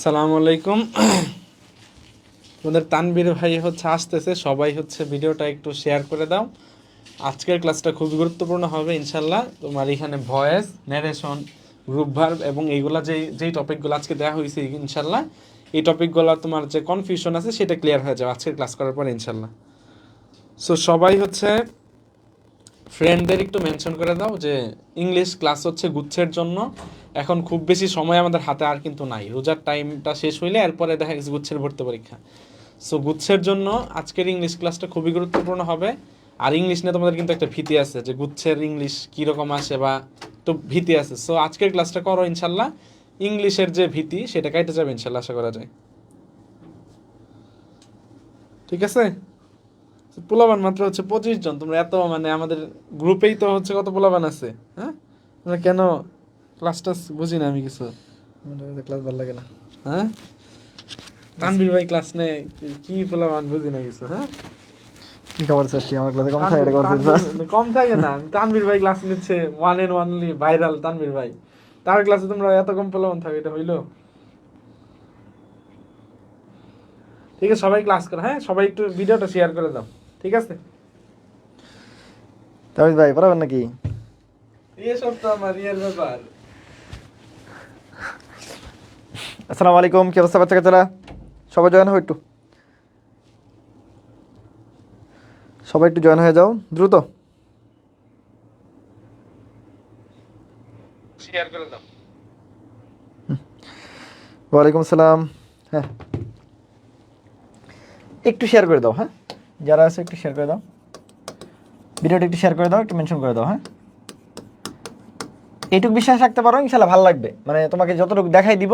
আসসালামু আলাইকুম। আমাদের তানবীর ভাই আসতেছে, সবাই ভিডিওটা একটু শেয়ার করে দাও। আজকের ক্লাসটা খুবই গুরুত্বপূর্ণ হবে ইনশাল্লাহ। তোমার এখানে ভয়েস, ন্যারেশন, গ্রুপ ভার্ব এবং এইগুলা যেই টপিকগুলো আজকে দেওয়া হয়েছে ইনশাল্লাহ, এই টপিকগুলো তোমার যে কনফিউশন আছে সেটা ক্লিয়ার হয়ে যাবে আজকের ক্লাস করার পরে ইনশাল্লাহ। সো সবাই ফ্রেন্ডদের একটু মেনশন করে দাও যে ইংলিশ ক্লাস গুচ্ছের জন্য। এখন খুব বেশি সময় আমাদের হাতে আর কিন্তু নাই, রোজার টাইমটা শেষ হইলে এরপরে দেখা গেছে গুচ্ছের ভর্তি পরীক্ষা। সো গুচ্ছের জন্য আজকের ইংলিশ ক্লাসটা খুবই গুরুত্বপূর্ণ হবে। আর ইংলিশ নিয়ে তোমাদের কিন্তু একটা ভীতি আছে যে গুচ্ছের ইংলিশ কীরকম আসে বা তো ভীতি আছে। সো আজকের ক্লাসটা করো ইনশাল্লাহ, ইংলিশের যে ভীতি সেটা কেটে যাবে ইনশাল্লাহ, আশা করা যায়। ঠিক আছে? পোলাবান মাত্র 25 জন, তোমরা এত মানে আমাদের গ্রুপেই তো কত পোলাবান আছে। হ্যাঁ, তোমরা কেন ক্লাসটা বুঝি না আমি কিছু। ক্লাস ভালো লাগে না। হ্যাঁ, তানভীর ভাই ক্লাস নেই, কি পোলাবান বুঝি না কিছু। হ্যাঁ, কি খবর স্যার? আমার ক্লাসে কম থাকে এটা করছেন স্যার? কম থাকে না, তানভীর ভাই ক্লাস নিচ্ছে, one and only viral Tanvir ভাই। তার ক্লাসে তোমরা এত কম পোলাবান থাকে, এটা হইলো? ঠিক আছে, সবাই ক্লাস করো। হ্যাঁ, সবাই একটু ভিডিওটা শেয়ার করে দাও। ঠিক আছে? তামিজ ভাই পড়াবেন নাকি? এসব তো আমার রিয়েল ব্যাপার। আসসালামু আলাইকুম, কি অবস্থা বাচ্চা কাচ্চারা? সবাই জয়েন হও একটু, সবাই একটু জয়েন হয়ে যাও দ্রুত। শেয়ার করে দাও। ওয়ালাইকুম আসসালাম। হ্যাঁ, একটু শেয়ার করে দাও। হ্যাঁ, যারা আছে একটু শেয়ার করে দাও, ভিডিওটা একটু শেয়ার করে দাও, একটু মেনশন করে দাও। হ্যাঁ, এইটুকু বিশ্বাস রাখতে পারো, ইনশাল্লাহ ভালো লাগবে। মানে তোমাকে যতটুকু দেখাই দিব,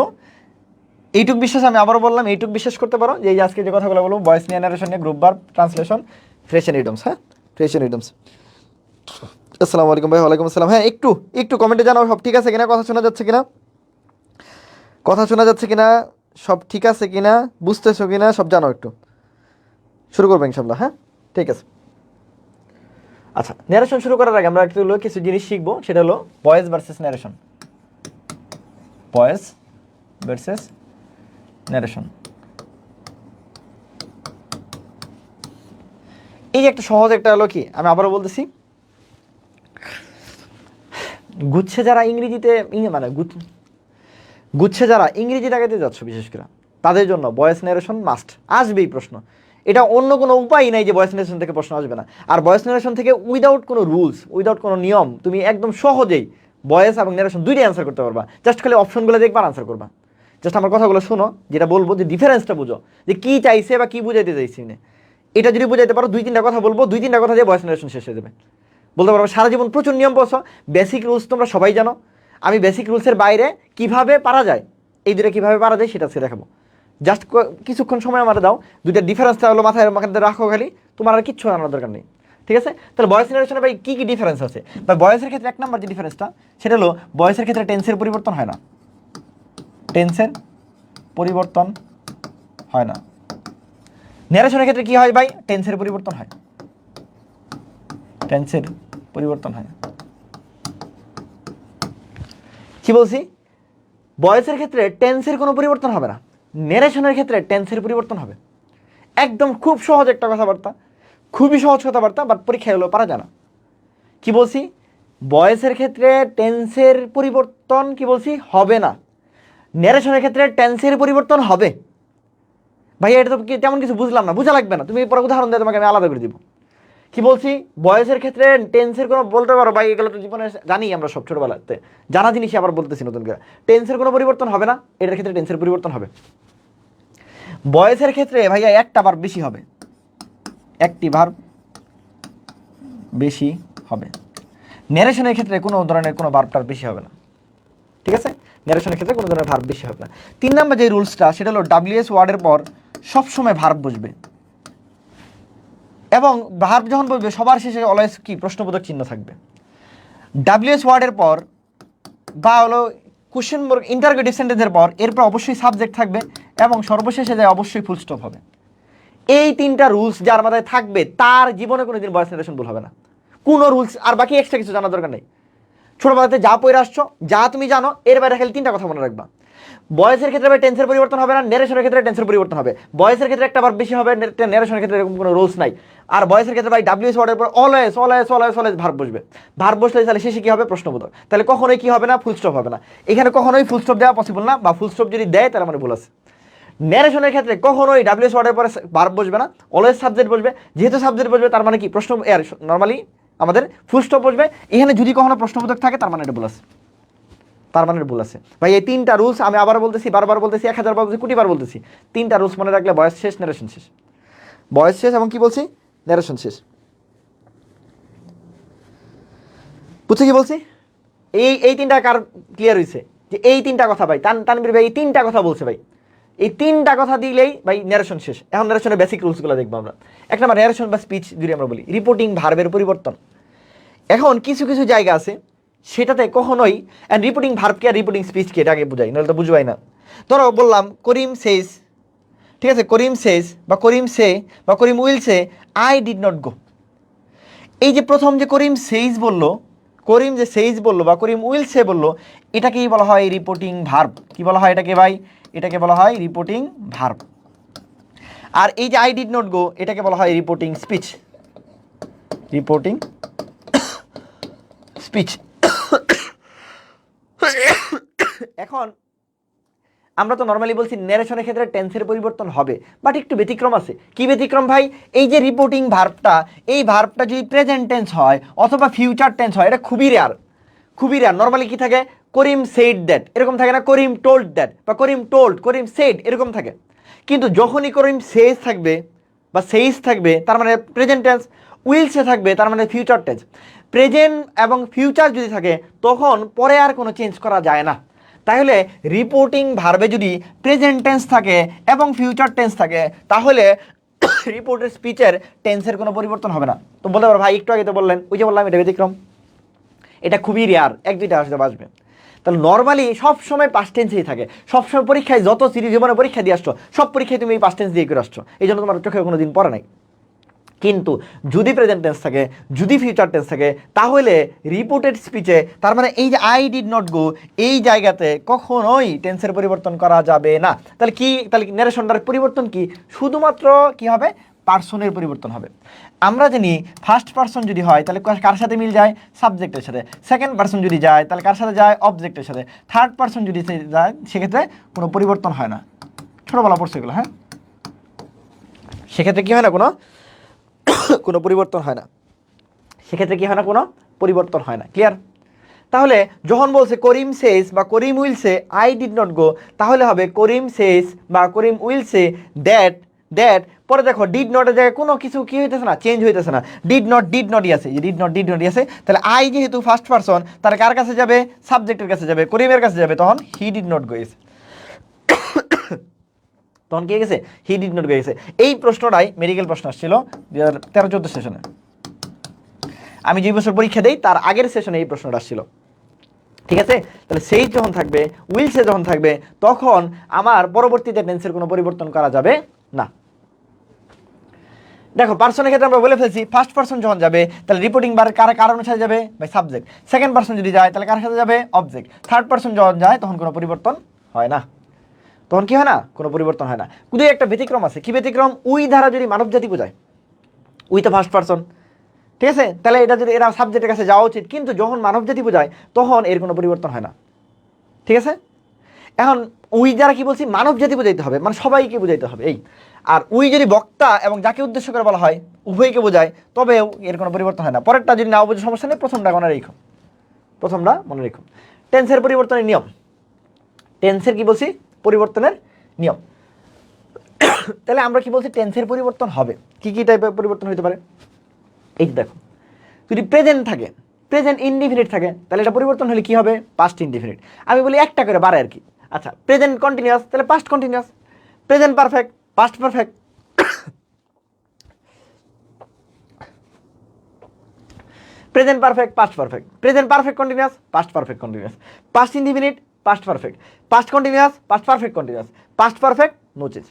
এইটুকু বিশ্বাস, আমি আবারও বললাম, এইটুকু বিশ্বাস করতে পারো যে এই যে আজকে যে কথাগুলো বলবো, ভয়েস নিয়ে, ন্যারেশন নিয়ে, গ্রুপ ভার্ব, ট্রান্সলেশন, ফ্রেশন ইডিয়মস। হ্যাঁ, ফ্রেশন ইডিয়মস। আসসালামু আলাইকুম ভাই। ওয়ালাইকুম আসসালাম। হ্যাঁ, একটু একটু কমেন্টে জানাও সব ঠিক আছে কিনা, কথা শোনা যাচ্ছে কিনা, কথা শোনা যাচ্ছে কিনা, সব ঠিক আছে কিনা, বুঝতেছো কিনা, সব জানাও একটু। শুরু করবো ইনশাল্লাহ। হ্যাঁ, ঠিক আছে। আচ্ছা, ন্যারেশন শুরু করার আগে আমরা একটু কিছু জিনিস শিখবো, সেটা হলো voice versus narration. Voice versus narration, এই যে একটা সহজ একটা হলো কি, আমি আবারও বলতেছি, গুচ্ছে যারা ইংরেজিতে মানে গুচ্ছে যারা ইংরেজি লাগাইতে যাচ্ছ বিশেষ করে, তাদের জন্য ভয়েস ন্যারেশন মাস্ট আসবেই প্রশ্ন। এটা অন্য কোনো উপায় নাই যে ভয়েস ন্যারেশন থেকে প্রশ্ন আসবে না। আর ভয়েস ন্যারেশন থেকে উইদাউট কোনো রুলস, উইদাউট কোনো নিয়ম, তুমি একদম সহজেই ভয়েস এবং ন্যারেশন দুইটাই অ্যান্সার করতে পারবা। জাস্ট খালি অপশনগুলো দেখবা, আনসার করবা। জাস্ট আমার কথাগুলো শোনো, যেটা বলবো যে ডিফারেন্সটা বুঝো, যে কী চাইছে বা কী বুঝাইতে চাইছি না। এটা যদি বুঝাইতে পারো, দুই তিনটা কথা বলবো, দুই তিনটা কথা দিয়ে ভয়েস ন্যারেশন শেষ হয়ে যাবে। বলতে পারবো সারা জীবন প্রচুর নিয়ম পড়ছো, বেসিক রুলস তোমরা সবাই জানো। আমি বেসিক রুলসের বাইরে কিভাবে পারা যায়, এই দুটো কীভাবে পারা যায় সেটা আজকে দেখাবো। জাস্ট কিছুক্ষণ সময় আমার দাও, দুইটা ডিফারেন্সটা হলো মাথায় রাখো খালি, তোমার আর কিচ্ছু জানার দরকার নেই। ঠিক আছে? তাহলে ভয়েস ন্যারেশনে ভাই কী কী ডিফারেন্স আছে? বা ভয়েসের ক্ষেত্রে 1 নম্বর যে ডিফারেন্সটা, সেটা হলো ভয়েসের ক্ষেত্রে টেন্সের পরিবর্তন হয় না। টেন্সের পরিবর্তন হয় না। ন্যারেশনের ক্ষেত্রে কী হয় ভাই? টেন্সের পরিবর্তন হয়। টেন্সের পরিবর্তন হয়। কি বলছি? ভয়েসের ক্ষেত্রে টেন্সের কোনো পরিবর্তন হবে না, ন্যারেশনের ক্ষেত্রে টেন্সের পরিবর্তন হবে। একদম খুব সহজ একটা কথাবার্তা, খুবই সহজ কথাবার্তা, বাট পরীক্ষায় হলেও পারা যায় না। কি বলছি? ভয়েসের ক্ষেত্রে টেন্সের পরিবর্তন কি বলছি হবে না, ন্যারেশনের ক্ষেত্রে টেন্সের পরিবর্তন হবে। ভাইয়া এটা তো তেমন কিছু বুঝলাম না, বোঝা লাগবে না, তুমি পরে উদাহরণ দিয়ে তোমাকে আমি আলাদা করে দিব। কি বলছি? ভয়েসের ক্ষেত্রে টেন্সের কোনো, বলতে পারো ভাই এগুলো তো জীবনে জানি আমরা সব ছোটবেলাতে জানা জিনিসই, আবার বলতেছি নতুন করে, টেন্সের কোনো পরিবর্তন হবে না, এটার ক্ষেত্রে টেন্সের পরিবর্তন হবে। ভয়েসের ক্ষেত্রে ভাইয়া একটা ভার্ব বেশি হবে, একটি ভার্ব বেশি হবে। ন্যারেশনের ক্ষেত্রে কোনো ধরনের কোনো ভার্বটার বেশি হবে না। ঠিক আছে? ন্যারেশনের ক্ষেত্রে কোনো ধরনের ভার্ব বেশি হবে না। 3 নম্বর যে রুলসটা, সেটা হলো ডাব্লিউএস ওয়ার্ডের পর সবসময় ভার্ব বসবে, এবং ভার্ব যখন বলবে সবার শেষে অলওয়েজ কি প্রশ্নবোধক চিহ্ন থাকবে। ডাব্লিউএস ওয়ার্ডের পর বা হলো কোশ্চেন মার্ক ইন্টারোগেটিভ সেন্টেন্সের পর এরপর অবশ্যই সাবজেক্ট থাকবে, এবং সর্বশেষে যায় অবশ্যই ফুল স্টপ হবে। এই 3টা রুলস যার মাথায় থাকবে, তার জীবনে কোনোদিন ভয়েস ন্যারেশন ভুল হবে না। কোনো রুলস আর বাকি এক্সট্রা কিছু জানার দরকার নেই। ছোটবেলাতে যা পড়ে আসছো, যা তুমি জানো, এর বাইরে খালি 3টা কথা মনে রাখবা। বয়েসের ক্ষেত্রে ভাই টেন্সের পরিবর্তন হবে না, ন্যারেশনের ক্ষেত্রে টেন্সের পরিবর্তন হবে। বয়েসের ক্ষেত্রে একটা ভার্ব বেশি হবে, ন্যারেশনের ক্ষেত্রে এরকম কোনো রুলস নাই। আর বয়েসের ক্ষেত্রে ভাই ডাব্লিউএস ওয়ার্ডের পর always always always always verb বসবে। ভার্ব বসলে তাহলে শেষে কি হবে? প্রশ্নবোধক। তাহলে কখনোই কি হবে না? ফুল স্টপ হবে না। এখানে কখনোই ফুল স্টপ দেওয়া পসিবল না, বা ফুল স্টপ যদি দেয় তাহলে মানে ভুল আছে। ন্যারেশনের ক্ষেত্রে কখনোই ডাব্লিউএস ওয়ার্ডের পরে ভার্ব বসবে না, অলওয়েজ সাবজেক্ট বসবে। যেহেতু সাবজেক্ট বসবে তার মানে কি প্রশ্ন নর্মালি আমাদের ফুল স্টপ বসবে। এখানে যদি কখনো প্রশ্নবোধক থাকে তার মানে এটা ভুল আছে, তার মানে ভুল আছে। ভাই এই তিনটা রুলস আমি আবার বলতেছি, বারবার বলতেছি, 1000 বার বলতেছি, কোটিবার বলতেছি। তিনটা রুলস মনে রাখলে বয়স শেষ, ন্যারেশন শেষ। বয়স শেষ এবং কি বলছি? ন্যারেশন শেষ। বুঝছে কি বলছি? এই তিনটা কার ক্লিয়ার হয়েছে? যে এই তিনটা কথা ভাই তানবীর ভাই এই তিনটা কথা বলছে ভাই, এই তিনটা কথা দিলেই ভাই ন্যারেশন শেষ। এখন ন্যারেশনের বেসিক রুলসগুলো দেখবো আমরা। এক নম্বর ন্যারেশন বা স্পিচ যদি আমরা বলি, রিপোর্টিং ভার্বের পরিবর্তন। এখন কিছু কিছু জায়গা আছে সেটাতে কখনোই রিপোর্টিং ভার্বকে আর রিপোর্টিং স্পিচকে এটা আগে বুঝাই, নাহলে তো বুঝবাই না। ধরো বললাম করিম সেজ, ঠিক আছে, করিম সেজ বা করিম সে বা Karim will say I did not go. এই যে প্রথম যে করিম সেইজ বললো, করিম যে সেইজ বললো বা করিম উইল সে বললো, এটাকেই বলা হয় রিপোর্টিং ভার্ব। কি বলা হয় এটাকে ভাই? এটাকে বলা হয় রিপোর্টিং ভার্ব। আর এই যে আই ডিড নট গো এটাকে বলা হয় রিপোর্টিং স্পিচ, রিপোর্টিং স্পিচ। এখন আমরা তো নর্মালি বলছি ন্যারেশনের ক্ষেত্রে টেন্সের পরিবর্তন হবে, বাট একটু ব্যতিক্রম আছে। কি ব্যতিক্রম ভাই? এই যে রিপোর্টিং ভার্বটা, এই ভার্বটা যদি প্রেজেন্ট টেন্স হয় অথবা ফিউচার টেন্স হয়, এটা খুবই রেয়ার, খুবই রেয়ার। নর্মালি কি থাকে? করিম সেড দ্যাট এরকম থাকে না, করিম টোল্ড দ্যাট বা করিম টোল্ড, করিম সেড এরকম থাকে। কিন্তু যখনই করিম সেজ থাকবে বা সেইজ থাকবে তার মানে প্রেজেন্ট টেন্স, উইলসে থাকবে তার মানে ফিউচার টেন্স। প্রেজেন্ট এবং ফিউচার যদি থাকে তখন পরে আর কোনো চেঞ্জ করা যায় না। তাহলে রিপোর্টিং ভার্বে যদি প্রেজেন্ট টেন্স থাকে এবং ফিউচার টেন্স থাকে তাহলে রিপোর্টের স্পিচের টেন্সের কোনো পরিবর্তন হবে না। তো বলতে পারো ভাই একটু আগে তো বললেন, ওই যে বললাম এটা ব্যতিক্রম, এটা খুবই রেয়ার, এক দুইটা আসতে বাসবে। তাহলে নর্মালি সবসময় পাস্ট টেন্সেই থাকে। সবসময় পরীক্ষায় যত সিরিজ জীবনে পরীক্ষা দিয়ে আসছো সব পরীক্ষায় তুমি এই পাস্ট টেন্স দিয়ে করে আসছো, এই জন্য তোমার চোখে কোনো দিন পড়ে নাই। কিন্তু যদি প্রেজেন্ট টেন্স থাকে, যদি ফিউচার টেন্স থাকে, তাহলে রিপোর্টেড স্পিচে তার মানে এই যে আই ডিড নট গো এই জায়গাতে কখনোই টেন্সের পরিবর্তন করা যাবে না। তাহলে কি? তাহলে ন্যারেশনটার পরিবর্তন কি? শুধুমাত্র কি হবে? পার্সনের পরিবর্তন হবে। আমরা জানি ফার্স্ট পার্সন যদি হয় তাহলে কার সাথে মিল যায়? সাবজেক্টের সাথে। সেকেন্ড পার্সন যদি যায় তাহলে কার সাথে যায়? অবজেক্টের সাথে। থার্ড পার্সন যদি যায় সেক্ষেত্রে কোনো পরিবর্তন হয় না। ছোটোবেলা পড়ছে এগুলো, হ্যাঁ? সেক্ষেত্রে কি হয় না? কোনো পরিবর্তন হয় না। সেক্ষেত্রে কি হয় না? কোনো পরিবর্তন হয় না। ক্লিয়ার? তাহলে যখন বলছে করিম সেজ বা Karim will say I did not go, তাহলে হবে করিম সেজ বা Karim will say that, that পরে দেখো ডিড নটের জায়গায় কোনো কিছু কি হইতেছে না, চেঞ্জ হইতেছে না। ডিড নটই আছে, ডিড নটই আছে। তাহলে আই যেহেতু ফার্স্ট পারসন, তাহলে কার কাছে যাবে? সাবজেক্টের কাছে যাবে, করিমের কাছে যাবে, তখন হি ডিড নট গো গেছে। তখন কি গেছে? হি ডিড নট গো গেছে। এই প্রশ্নটাই মেডিকেল প্রশ্ন আসছিল 2013-14 সেশনে। আমি যে বছর পরীক্ষা দেই তার আগের সেশনে এই প্রশ্নটা আসছিল। ঠিক আছে? তাহলে সেই যখন থাকবে, উইল সে যখন থাকবে, তখন আমার পরবর্তীতে টেন্সের কোনো পরিবর্তন করা যাবে না। দেখো পার্সনের ক্ষেত্রে আমরা বলে ফেলছি ফার্স্ট পার্সন যখন যাবে তাহলে রিপোর্টিং বার কার অনুসারে যাবে? By subject. সেকেন্ড পার্সন যদি যায় তাহলে কার সাথে যাবে? অবজেক্ট। থার্ড পার্সন যখন যায় তখন কোনো পরিবর্তন হয় না। তখন কি হয় না? কোনো পরিবর্তন হয় না। শুধু একটা ব্যতিক্রম আছে। কি ব্যতিক্রম? উই দ্বারা যদি মানব জাতি বোঝায়, উই তো ফার্স্ট পার্সন, ঠিক আছে, তাহলে এটা যদি এরা সাবজেক্টের কাছে যাওয়া উচিত, কিন্তু যখন মানব জাতি বোঝায় তখন এর কোনো পরিবর্তন হয় না। ঠিক আছে? এখন উই দ্বারা কি বলছি? মানব জাতি বোঝাইতে হবে, মানে সবাইকে বোঝাইতে হবে এই। আর উই যদি বক্তা এবং যাকে উদ্দেশ্য করে বলা হয় উভয়কে বোঝায়, তবে এর কোনো পরিবর্তন হয় না। পরেরটা যদি নাও বোঝে সমস্যা নেই, প্রথমটা মনে রেখো, প্রথমটা মনে রেখো। টেন্সের পরিবর্তনের নিয়ম, টেন্সের কি বলছি? পরিবর্তনের নিয়ম। তাহলে আমরা কি বলছি? টেন্সের পরিবর্তন হবে। কি কি টাইপের পরিবর্তন হতে পারে? এই দেখো, যদি প্রেজেন্ট থাকে, প্রেজেন্ট ইনডিফিনিট থাকে, তাহলে এটা পরিবর্তন হলে কি হবে? Past indefinite. আমি বলি একটা করে বাড়ে আর কি। আচ্ছা, প্রেজেন্ট কন্টিনিউয়াস, তাহলে past continuous. Present perfect, past perfect. Present perfect, past perfect. Present perfect continuous, past perfect continuous. Past indefinite, past perfect. Past continuous, past perfect continuous. Past perfect, no change.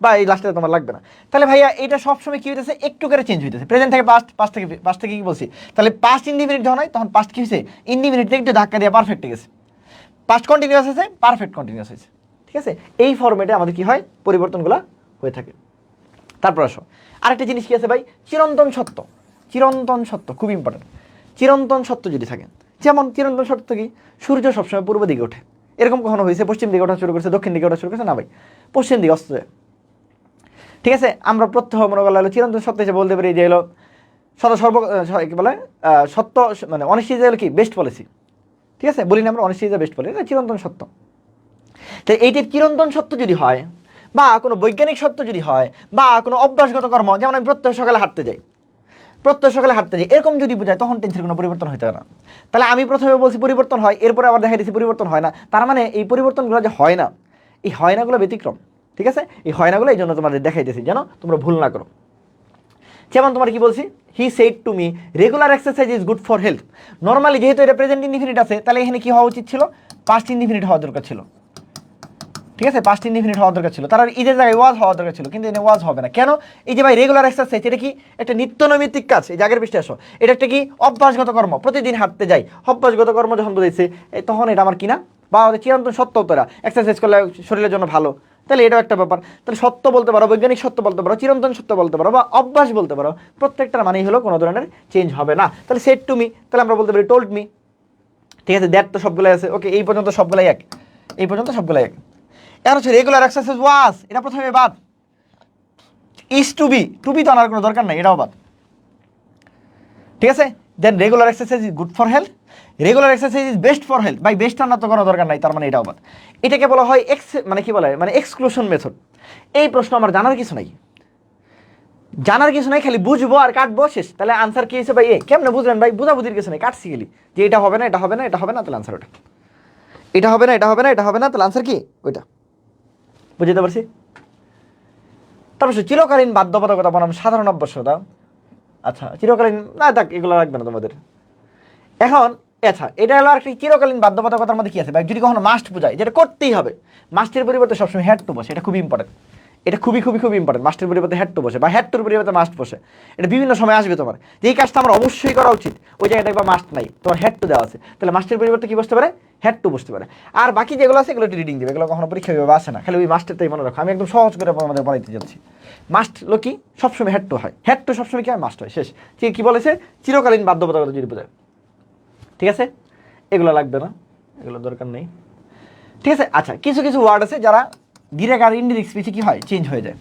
বা এই লাস্টে তোমার লাগবে না। তাহলে ভাইয়া এটা সবসময় কি হইতেছে? একটু করে চেঞ্জ হইতেছে। প্রেজেন্ট থেকে পাস্ট, পাস্ট থেকে কি বলছি? তাহলে পাস্ট ইনডিফিনিট যখন হয় তখন পাস্ট কি হয়েছে? ইনডিফিনিট থেকে একটু ধাক্কা দিয়ে পারফেক্টে গেছে। পাস্ট কন্টিনিউয়াস হয়েছে, পারফেক্ট কন্টিনিউয়াস হয়েছে। ঠিক আছে, এই ফরম্যাটে আমাদের কি হয়, পরিবর্তনগুলো হয়ে থাকে। তারপর আসো আরেকটা জিনিস কি আছে ভাই, চিরন্তন সত্য। চিরন্তন সত্য খুব ইম্পর্টেন্ট। চিরন্তন সত্য যদি থাকে, যেমন চিরন্তন সত্য কি, সূর্য সবসময় পূর্ব দিকে ওঠে, এরকম কখনো হয়েছে পশ্চিম দিকে ওঠা শুরু করেছে, দক্ষিণ দিকে ওঠা শুরু করেছে? না ভাই, পশ্চিম দিকে অস্ত যায়। ঠিক আছে, আমরা প্রত্যহ মনে করলে হলো চিরন্তন সত্য হিসেবে বলতে পারি যে হলো কি বলে সত্য, মানে অনিশ্চিত হলো কি বেস্ট পলিসি। ঠিক আছে, বলি না আমরা অনিশ্চিত বেস্ট পলিসি, এটা চিরন্তন সত্য। তো এইটির চিরন্তন সত্য যদি হয়, বা কোনো বৈজ্ঞানিক সত্য যদি হয়, বা কোনো অভ্যাসগত কর্ম, যেমন আমি প্রত্যহ সকালে হাঁটতে যাই, এরকম যদি বোঝায়, তখন টেন্সের কোনো পরিবর্তন হতে হয় না। তাহলে আমি প্রথমে বলছি পরিবর্তন হয়, এরপরে আবার দেখা দিচ্ছি পরিবর্তন হয় না, তার মানে এই পরিবর্তনগুলো যে হয় না, এই হয় নাগুলো ব্যতিক্রম। ঠিক আছে, এই হয় নাগুলো এই জন্য তোমাদের দেখাইতেছি যেন তোমরা ভুল না করো। যেমন তোমার কি বলছি, হি said to me regular exercise is good for health. Normally যেহেতু এটা প্রেজেন্ট ইনডিফিনিট আছে, তাহলে এখানে কি হওয়া উচিত ছিল, পাস্ট ইনডিফিনিট হওয়া দরকার ছিল। ঠিক আছে, পাস্ট ইনডিফিনিট হওয়া দরকার ছিল, তার ইজের জায়গায় ওয়াজ হওয়া দরকার ছিল, কিন্তু এখানে ওয়াজ হবে না। কেন? এই যে ভাই রেগুলার এক্সারসাইজ, এটা কি একটা নিত্যনৈমিত্তিক কাজ, এই জায়গার পৃষ্ঠে আসো, এটা একটা কি অভ্যাসগত কর্ম, প্রতিদিন হাঁটতে যাই, অভ্যাসগত কর্ম যখন বুঝেছে, তখন এটা আমার কিনা, বা আমাদের চিরন্তন সত্য উত্তরা, এক্সারসাইজ করলে শরীরের জন্য ভালো, তাহলে এটাও একটা ব্যাপার। তাহলে সত্য বলতে পারো, বৈজ্ঞানিক সত্য বলতে পারো, চিরন্তন সত্য বলতে পারো, বা অভ্যাস বলতে পারো, প্রত্যেকটার মানেই হলো কোনো ধরনের চেঞ্জ হবে না। তাহলে সেড টু মি, তাহলে আমরা বলতে পারি টোল্ড মি। ঠিক আছে, দ্যাট তো সবগুলাই আছে, ওকে, এই পর্যন্ত সবগুলাই এক, এই পর্যন্ত সবগুলাই এক। এর হচ্ছে রেগুলার এক্সারসাইজ ওয়াজ, এটা প্রথমে বাদ। ইজ টু বি তো আনার কোনো দরকার নাই, এটাও বাদ। ঠিক আছে, then regular exercise is good for health, regular exercise is best for health, ভাই বেস্ট আনার তো কোনো দরকার নাই, তার মানে এটাও বাদ। এটাকে বলা হয় মানে কি বলা হয়, মানে এক্সক্লুশন মেথড। এই প্রশ্ন আমার জানার কিছু নাই, খালি বুঝবো আর কাটবো, শেষ। তাহলে আনসার কি হয়েছে ভাই? কেমনে বুঝলেন ভাই? বুঝাবুঝির কিছু নেই, কাটছি গেলি যে এটা হবে না, এটা হবে না, এটা হবে না, তাহলে আনসার ওটা। এটা হবে না, এটা হবে না, এটা হবে না, তাহলে আনসার কি ওইটা। বুঝতে পারছি? তারপর চিরকালীন বাধ্যবাধকতা বনাম সাধারণ অভ্যাসতা। আচ্ছা, চিরকালীন না থাক, এগুলো লাগবে না তোমাদের এখন। আচ্ছা, এটা হলো একটা চিরকালীন বাধ্যবাধকতার মধ্যে কি আছে ভাই, যদি কখনো মাস্ট বোঝায়, যেটা করতেই হবে, মাস্টের পরিবর্তে সবসময় হ্যাড টু বসে, এটা খুবই ইম্পর্টেন্ট, এটা খুবই খুবই খুবই ইম্পর্টেন্ট। মাস্টের পরিবর্তে হ্যাড টু বসে, বা হ্যাড টুর পরিবর্তে মাস্ট বসে, এটা বিভিন্ন সময় আসবে তোমার, যে এই কাজটা আমার অবশ্যই করা উচিত, ওই জায়গায় দেখবা মাস্ট নাই, তোমার হ্যাড টু দেওয়া আছে, তাহলে মাস্টের পরিবর্তে কি বসতে পারে, হ্যাড টু বসতে পারে। আর বাকি যেগুলো আছে এগুলো রিডিং দিবে, এগুলো কখনো পরীক্ষা বিভাগে আসে না, খালি ওই মাস্টেরটাই মনে রাখো। আমি একদম সহজ করে আমাদের বলাইতে যাচ্ছি। মাস্ট লো কি, সবসময় হ্যাড টু হয়, হ্যাড টু সবসময় কি হয়, মাস্ট হয়, শেষ। ঠিক কি বলেছে, চিরকালীন বাধ্যবাধকতা যদি বোঝায়। ঠিক আছে, এগুলো লাগবে না, এগুলো দরকার নেই। ঠিক আছে, আচ্ছা, কিছু কিছু ওয়ার্ড আছে যারা ডিরেক্ট আর ইনডিরেক্ট স্পিচে কি হয়, চেঞ্জ হয়ে যায়।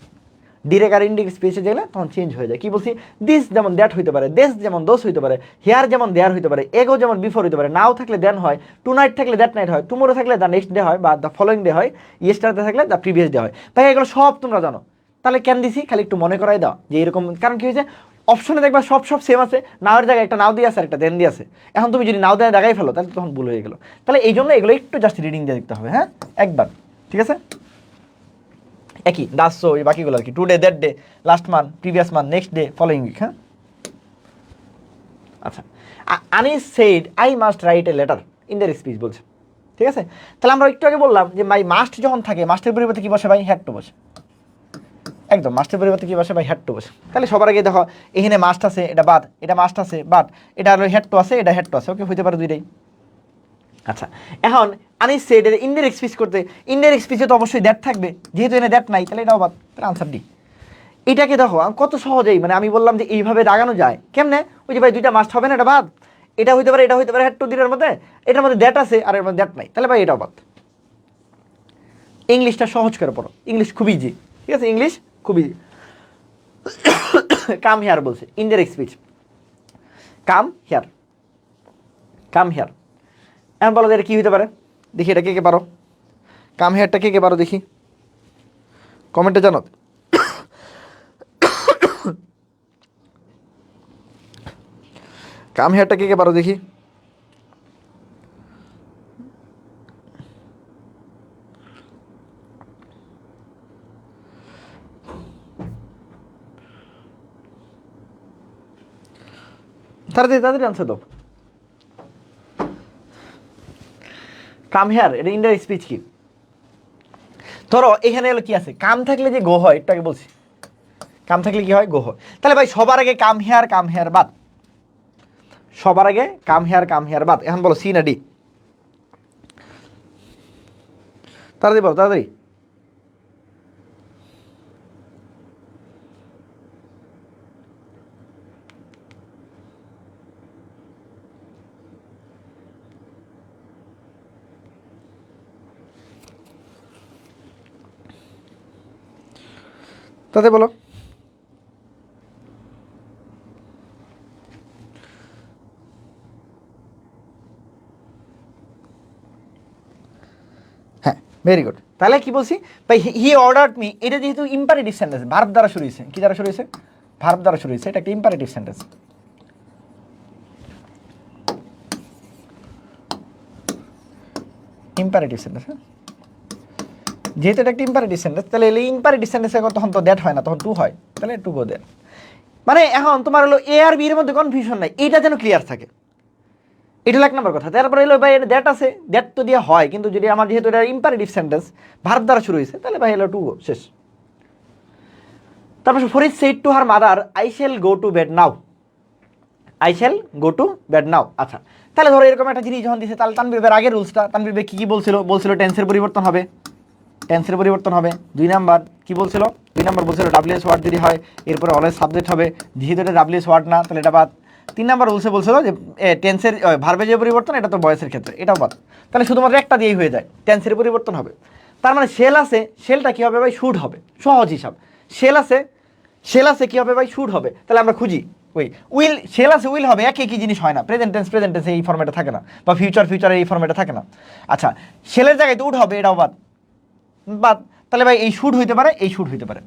ডিরেক্ট আর ইনডিরেক্ট স্পিচে গেলে তখন চেঞ্জ হয়ে যায়। কি বলছি, দিস যেমন দ্যাট হইতে পারে, দেশ যেমন দোষ হইতে পারে, হেয়ার যেমন দেয়ার হইতে পারে, এগো যেমন বিফোর হইতে পারে, নাও থাকলে দেন হয়, টু নাইট থাকলে দ্যাট নাইট হয়, টুমোরো থাকলে দ্য নেক্সট ডে হয়, বা দ্য ফলোয়িং ডে হয়, ইয়েস্টারডে থাকলে দ্য প্রিভিয়াস ডে হয়। তাই এগুলো সব তোমরা জানো, তাহলে কেন দিছি, খালি একটু মনে করাই দাও যে এরকম। কারণ কি হয়েছে, অপশনে দেখবা সব সেম আছে, নাওয়ের জায়গায় একটা নাও দিয়ে আছে, একটা দেন দিয়ে আছে। এখন তুমি যদি নাও দেয় দেখাই ফেলো, তাহলে তখন ভুল হয়ে গেলো। তাহলে এই জন্য এগুলো একটু জাস্ট রিডিং দিয়ে দেখতে হবে, হ্যাঁ, একবার। ঠিক আছে, একই দাস, ওই বাকিগুলো আর কি, today, that day, last month, previous month, next day, following week. হ্যাঁ, আচ্ছা, Anis said I must write a letter in the speech বলছে। ঠিক আছে, তাহলে আমরা একটু আগে বললাম যে মাই মাস্ট যখন থাকে, মাস্টের পরিবর্তে কি বসে ভাই, হ্যাড টু বসে। একদম মাস্টের পরিবর্তে কি বসে ভাই, হ্যাড টু বসে। তাহলে সবার আগে দেখো, এখানে মাস্ট আছে, এটা বাদ, এটা মাস্ট আছে বাদ, এটা আর হেড টু আছে, এটা হেড টু আছে, ওকে, হইতে পারে দুইটাই। আচ্ছা, এখন আনিস সেড এর ইনডাইরেক্ট স্পিচ করতে, ইনডাইরেক্ট স্পিচে তো অবশ্যই দ্যাট থাকবে, যেহেতু এনে দ্যাট নাই, তাহলে এটাও বাদ, তাহলে আনসার ডি। এটাকে দেখো কত সহজেই, মানে আমি বললাম যে এইভাবে দাগানো যায় কেমনে, ওই যে ভাই দুইটা মাস্ট হবে না, এটা বাদ, এটা হইতে পারে, এটা হইতে পারে, হেড টু দিনের মধ্যে, এটার মধ্যে দ্যাট আছে আর এর মধ্যে দ্যাট নাই, তাহলে ভাই এটাও বাদ। ইংলিশটা সহজ করে পড়ো, ইংলিশ খুবই ইজি। ঠিক আছে, ইংলিশ খুবই ইজি। কাম হেয়ার বলছে, indirect speech, come here, come here. এখন বলো এটা কি হইতে পারে, দেখি এটা কে কে পারো, কাম হেয়ারটা কে কে পারো দেখি, কমেন্টে জানো। কাম হেয়ারটা কে কে পারো দেখি, তাড়াতাড়ি তাড়াতাড়ি আনসার দাও। কাম হেয়ার, এটা ইনডাইরেক্ট স্পিচ কি, ধরো এখানে হলো কি আছে, কাম থাকলে যে গো হয়, একটু আগে বলছি, কাম থাকলে কি হয়, গো হয়। তাহলে ভাই সবার আগে কাম হেয়ার বাদ, সবার আগে কাম হেয়ার বাদ। এখন বলো সি না ডি, তাড়াতাড়ি বলো তাড়াতাড়ি। তাতে বলো। হ্যাঁ, ভেরি গুড। তাহলে কি বলছি ভাই, হি অর্ডার্ড মি, এটা যেহেতু ইম্পারেটিভ সেন্টেন্স, ভার্ব দ্বারা শুরু হয়েছে, কি দ্বারা শুরু হয়েছে, ভার্ব দ্বারা শুরু হয়েছে, এটা একটা ইম্পারেটিভ সেন্টেন্স। ইম্পারেটিভ সেন্টেন্স, হ্যাঁ, যেহেতু এটা একটা ইম্পারেটিভ সেন্টেন্স, তাহলে এই ইম্পারেটিভ সেন্টেন্সে তখন তো দ্যাট হয় না, তখন টু হয়, তাহলে টু গো দ্যাট। মানে এখন তোমার হলো এ আর বি এর মধ্যে কনফিউশন নাই, এটা যেন ক্লিয়ার থাকে, এটা হলো এক নম্বর কথা। তারপরে হলো ভাই দ্যাট আছে, দ্যাট তো দিয়ে হয়, কিন্তু যদি আমার যেহেতু এটা ইম্পারেটিভ সেন্টেন্স ভার্ব দ্বারা শুরু হয়েছে, তাহলে ভাই হলো টু গো, শেষ। তারপর Farid said to her mother, I shall go to bed now, I shall go to bed now. আচ্ছা, তাহলে ধরো এরকম একটা জিনিস যখন দিছে, তাহলে তানভীর ভাইয়ের আগের রুলসটা, তানভীর ভাই কি বলছিল, বলছিল টেন্সের পরিবর্তন হবে, টেন্সের পরিবর্তন হবে। 2 নাম্বার কি বলছিল, 2 নাম্বার বলছিল ডাব্লিউএস ওয়ার্ড যদি হয় এরপরে অলওয়েজ সাবজেক্ট হবে, যেহেতু এটা ডাব্লিউএস ওয়ার্ড না তাহলে এটা বাদ। 3 নাম্বার রুলসে বলছিল যে টেন্সের ভার্বের যে পরিবর্তন, এটা তো বয়সের ক্ষেত্রে, এটাও বাদ। তাহলে শুধুমাত্র একটা দিয়েই হয়ে যায়, টেন্সের পরিবর্তন হবে। তার মানে শেল আছে, শেলটা কী হবে ভাই, শুড হবে, সহজ হিসাব। শেল আছে, শেল আছে কী হবে ভাই, শুড হবে। তাহলে আমরা খুঁজি ওই উইল, শেল আছে উইল হবে, একই জিনিস হয় না। প্রেজেন্ট টেন্স এই ফর্মেটে থাকে না, বা ফিউচারে এই ফর্মেটে থাকে না। আচ্ছা, শেলের জায়গায় তো উড হবে, এটাও বাদ বাদ। তাহলে ভাই এই শুড হইতে পারে, এই শুড হইতে পারে।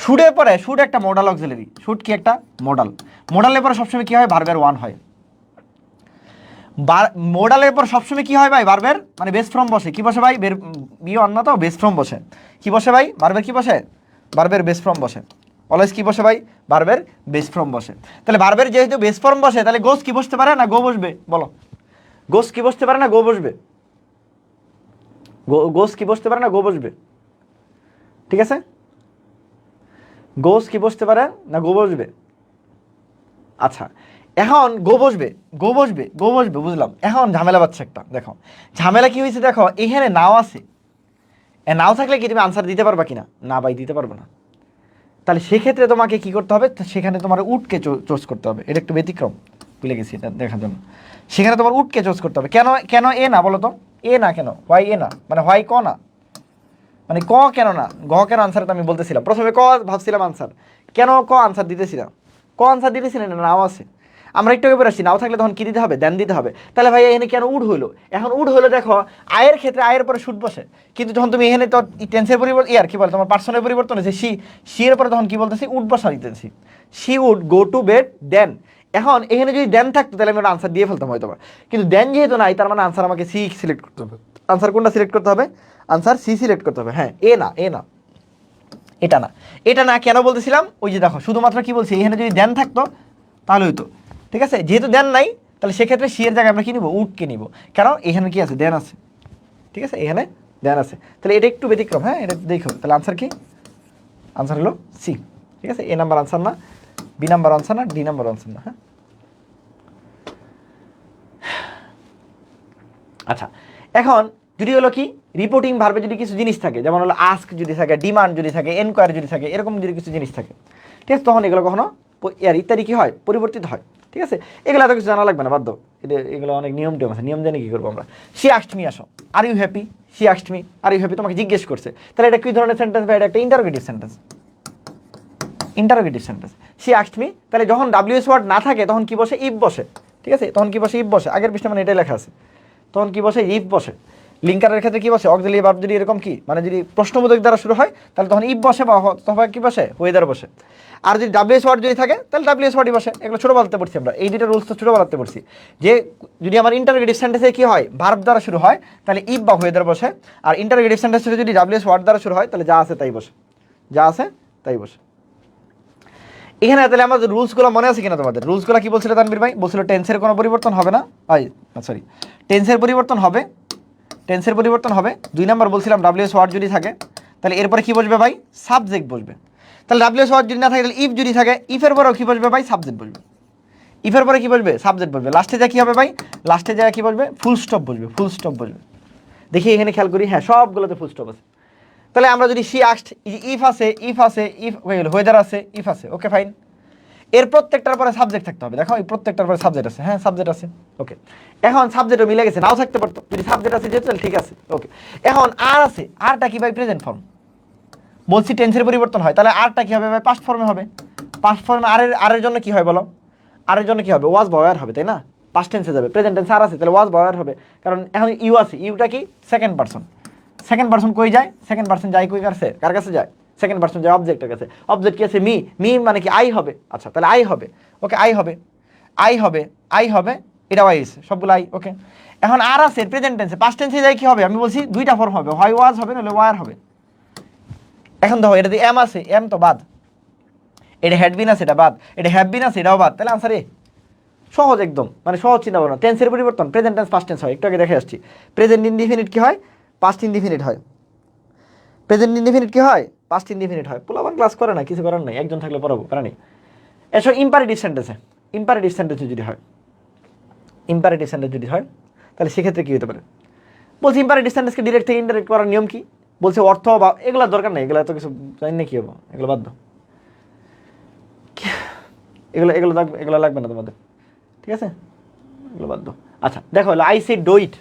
শুডের পরে, শুড একটা মডাল অক্সিলারি, শুড কি একটা মডাল, মডালের পরে সবসময় কি হয়, ভার্বের ওয়ান হয়। মডালের পর সবসময় কি হয় ভাই, ভার্বের মানে বেস ফর্ম বসে, কি বসে ভাই, বি অন না তো, বেস ফর্ম বসে। কি বসে ভাই, ভার্বের কি বসে, ভার্বের বেস ফর্ম বসে। অলওয়েজ কি বসে ভাই, ভার্বের বেস ফর্ম বসে। তাহলে ভার্বের যেহেতু বেস ফর্ম বসে, তাহলে গোস কি বসতে পারে না গো বসবে, বলো। গোস কি বসতে পারে না গো বসবে, গোস কি বসতে পারে না গো বসবে, ঠিক আছে। গোস কি বসতে পারে না গো বসবে। আচ্ছা, এখন গো বসবে, গো বসবে, গো বসবে, বুঝলাম। এখন ঝামেলা পাচ্ছে একটা, দেখো ঝামেলা কি হয়েছে, দেখো এখানে নাও আছে, নাও থাকলে কি তুমি আনসার দিতে পারবা কিনা, না ভাই দিতে পারবো না। তাহলে সেক্ষেত্রে তোমাকে কি করতে হবে, সেখানে তোমার উটকে চোজ করতে হবে। এটা একটু ব্যতিক্রম, ভুলে গেছি এটা দেখার জন্য। সেখানে তোমার উটকে চোজ করতে হবে। কেন, কেন এ না বলো তো, এ না কেন, হোয়াই এ না, মানে হোয়াই ক না, মানে ক কেন না, গ কেন আনসার, তো আমি বলতেছিলাম প্রথমে ক ভাবছিলাম আনসার, কেন ক আনসার দিতেছিলাম, ক আনসার দিতেছিলেন না, নাও আছে। আমরা একটু এবার আসছি, নাও থাকলে তখন কি দিতে হবে, দেন দিতে হবে। তাহলে ভাই এখানে কেন উড হইলো, এখন উড হইলো দেখো আয়ের ক্ষেত্রে আয়ের পরে শুড বসে, কিন্তু যখন তুমি এখানে তো টেন্সের পরিবর্তন, ইয়ার কি বলে তোমার পার্সনের পরিবর্তন হয়েছে, সি এর পরে তখন কি বলতেছি, উড বসা দিতেছি, she would go to bed then. এখন এখানে যদি দেন থাকতো তাহলে আমি আনসার দিয়ে ফেলতাম হয়তো, কিন্তু দেন যেহেতু নাই, তার মানে আনসার আমাকে সি সিলেক্ট করতে হবে। আনসার কোনটা সিলেক্ট করতে হবে, আনসার সি সিলেক্ট করতে হবে। হ্যাঁ, এ না, এ না, এটা না, এটা না কেন বলতেছিলাম, ওই যে দেখো শুধুমাত্র কি বলছি, এখানে যদি দেন থাকতো তাহলে হইতো, ঠিক আছে। যেহেতু দেন নাই, তাহলে সেক্ষেত্রে সি এর জায়গায় আমরা কি নিব, উডকে নিব, কারণ এখানে কি আছে, দেন আছে, ঠিক আছে, এখানে দেন আছে। তাহলে এটা একটু ব্যতিক্রম, হ্যাঁ, এটা দেখো। তাহলে আনসার কি, আনসার হলো সি, ঠিক আছে। এ নাম্বার আনসার না, বি নাম্বার আনসার না, ডি নাম্বার আনসার না। হ্যাঁ, আচ্ছা, এখন যদি হলো কি রিপোর্টিং ভার্বে যদি কিছু জিনিস থাকে, যেমন হলো আস্ক যদি থাকে, ডিমান্ড যদি থাকে, এনকোয়ারি যদি থাকে, এরকম যদি কিছু জিনিস থাকে, ঠিক আছে, তখন এগুলো কখনো ইয়ার ইত্যাদি কি হয়, পরিবর্তিত হয়, ঠিক আছে। এগুলো এত কিছু জানা লাগবে না, বাধ্য, এগুলো অনেক নিয়ম টিয়ম আছে, নিয়ম জেনে কি করবো আমরা। সি আস্কড মি, আসো, are you happy, she asked me, are you happy, তোমাকে জিজ্ঞেস করছে, তাহলে এটা কি ধরনের সেন্টেন্স বা এটা একটা interrogative sentence, interrogative sentence. C asked me, তাহলে যখন ডাব্লিউএস ওয়ার্ড না থাকে তখন কি বসে, ইফ বসে, ঠিক আছে, তখন কি বসে, ইফ বসে, আগের পৃষ্ঠা মানে এটাই লেখা আছে, তখন কি বসে, ইফ বসে। লিঙ্কারের ক্ষেত্রে কি বসে, অক্সিলারি ভার্ব যদি এরকম কি মানে যদি প্রশ্নবোধক দ্বারা শুরু হয়, তাহলে তখন ইফ বসে, বা তখন কি বসে, ওয়েদার বসে। আর যদি ডাব্লিউএস ওয়ার্ড যদি থাকে, তাহলে ডাব্লিউএস ওয়ার্ডই বসে। এগুলো ছোটোবেলাতে পড়ছি আমরা, এই দুটো রুলস তো ছোটোবেলাতে পড়ছি, যে যদি আমার ইন্টারোগেটিভ সেন্টেন্সে কি হয়, ভার্ব দ্বারা শুরু হয়, তাহলে ইফ বা ওয়েদার বসে। আর ইন্টারোগেটিভ সেন্টেন্সে যদি ডাব্লিউএস ওয়ার্ড দ্বারা শুরু হয়, তাহলে যা আছে তাই বসে, যা আছে তাই বসে। এখানে তাহলে আমাদের রুলসগুলো মনে আছে কিনা তোমাদের, রুলসগুলো কি বলছিল তানভীর ভাই, বলছিল টেন্সের কোনো পরিবর্তন হবে না, সরি, টেন্সের পরিবর্তন হবে, টেন্সের পরিবর্তন হবে। 2 নাম্বার বলছিলাম ডাব্লিউএস ওয়ার্ড যদি থাকে, তাহলে এরপরে কি বসবে ভাই, সাবজেক্ট বসবে। তাহলে ডাব্লিউএস ওয়ার্ড যদি না থাকে, তাহলে ইফ যদি থাকে, ইফের পরেও কি বসবে ভাই, সাবজেক্ট বসবে। ইফের পরে কি বসবে, সাবজেক্ট বসবে। লাস্টে যা কি হবে ভাই, লাস্টে যা কি বসবে, ফুল স্টপ বসবে, ফুল স্টপ বসবে। দেখি এখানে খেয়াল করি, হ্যাঁ সবগুলোতে ফুল স্টপ আছে। তাহলে আমরা যদি সি আস্কড, ইফ আছে, ইফ আছে, ইফ ওয়েদার আছে, ইফ আছে, ওকে ফাইন। এর প্রত্যেকটার পরে সাবজেক্ট থাকতে হবে, দেখো এই প্রত্যেকটার পরে সাবজেক্ট আছে, হ্যাঁ সাবজেক্ট আছে, ওকে। এখন সাবজেক্টও মিলে গেছে, নাও থাকতে পারতো, যদি সাবজেক্ট আছে যেহেতু ঠিক আছে, ওকে। এখন আর আছে, আরটা কি ভাই, প্রেজেন্ট ফর্ম, বলছি টেন্সের পরিবর্তন হয়, তাহলে আরটা কি হবে ভাই? পাস্ট ফর্মে হবে। পাস্ট ফর্মে আরের জন্য কি হয় বলো? আরের জন্য কি হবে? ওয়াজ বা ওয়্যার হবে, তাই না? পাস্ট টেন্সে যাবে, প্রেজেন্ট টেন্স আর আছে, তাহলে ওয়াজ বা ওয়্যার হবে। কারণ এখন ইউ আছে, ইউটা কি সেকেন্ড পারসন। সেকেন্ড পারসন কই যায়? সেকেন্ড পারসন যায় কই কাছে? কার কাছে যায়? সেকেন্ড পারসন যায় অবজেক্টের কাছে। অবজেক্ট কি আছে? মি। মি মানে কি আই হবে। আচ্ছা তাহলে আই হবে, ওকে আই হবে, আই হবে, আই হবে, এটা ওয়াই আছে, সবগুলো আই, ওকে। এখন আর আছে প্রেজেন্ট টেন্সে, পাস্ট টেন্সে যায় কি হবে? আমি বলছি দুইটা ফর্ম হবে, হয় ওয়াজ হবে নাহলে ওয়্যার হবে। এখন দেখো এটা এম আছে, এম তো বাদ, এটা হ্যাড বিন আছে, এটা বাদ, এটা হ্যাভ বিন আছে, এটাও বাদ, তাহলে আনসার এ। সহজ একদম, মানে সহজ চিন্তা ভাবনা। টেন্সের পরিবর্তন প্রেজেন্ট টেন্স পাস্ট টেন্স হয়, একটু আগে দেখে আসছি। প্রেজেন্ট ইনডিফিনিট কি হয়? পাস্ট ইনডিফিনিট হয়। প্রেজেন্ট ইনডিফিনিট কি হয়? পাস্ট ইনডিফিনিট হয়। পোলাবান ক্লাস করে না, কিছু করার নাই, একজন থাকলে পড়াবো, কারণ নেই। এসো ইম্পারেটিভ সেন্টেন্সে, ইম্পারেটিভ সেন্টেন্সে যদি হয়, ইম্পারেটিভ সেন্টেন্স যদি হয় তাহলে সেক্ষেত্রে কী হতে পারে? বলছি ইম্পারেটিভ সেন্টেন্সকে ডিরেক্ট থেকে ইনডাইরেক্ট করার নিয়ম কি? বলছে অর্থ বা এগুলোর দরকার নেই, এগুলো তো কিছু জানি না কী হবো, এগুলো বাদ দাও, এগুলো এগুলো লাগবে, এগুলো লাগবে না তোমাদের, ঠিক আছে, এগুলো বাদ দাও। আচ্ছা দেখো হলো I said do it,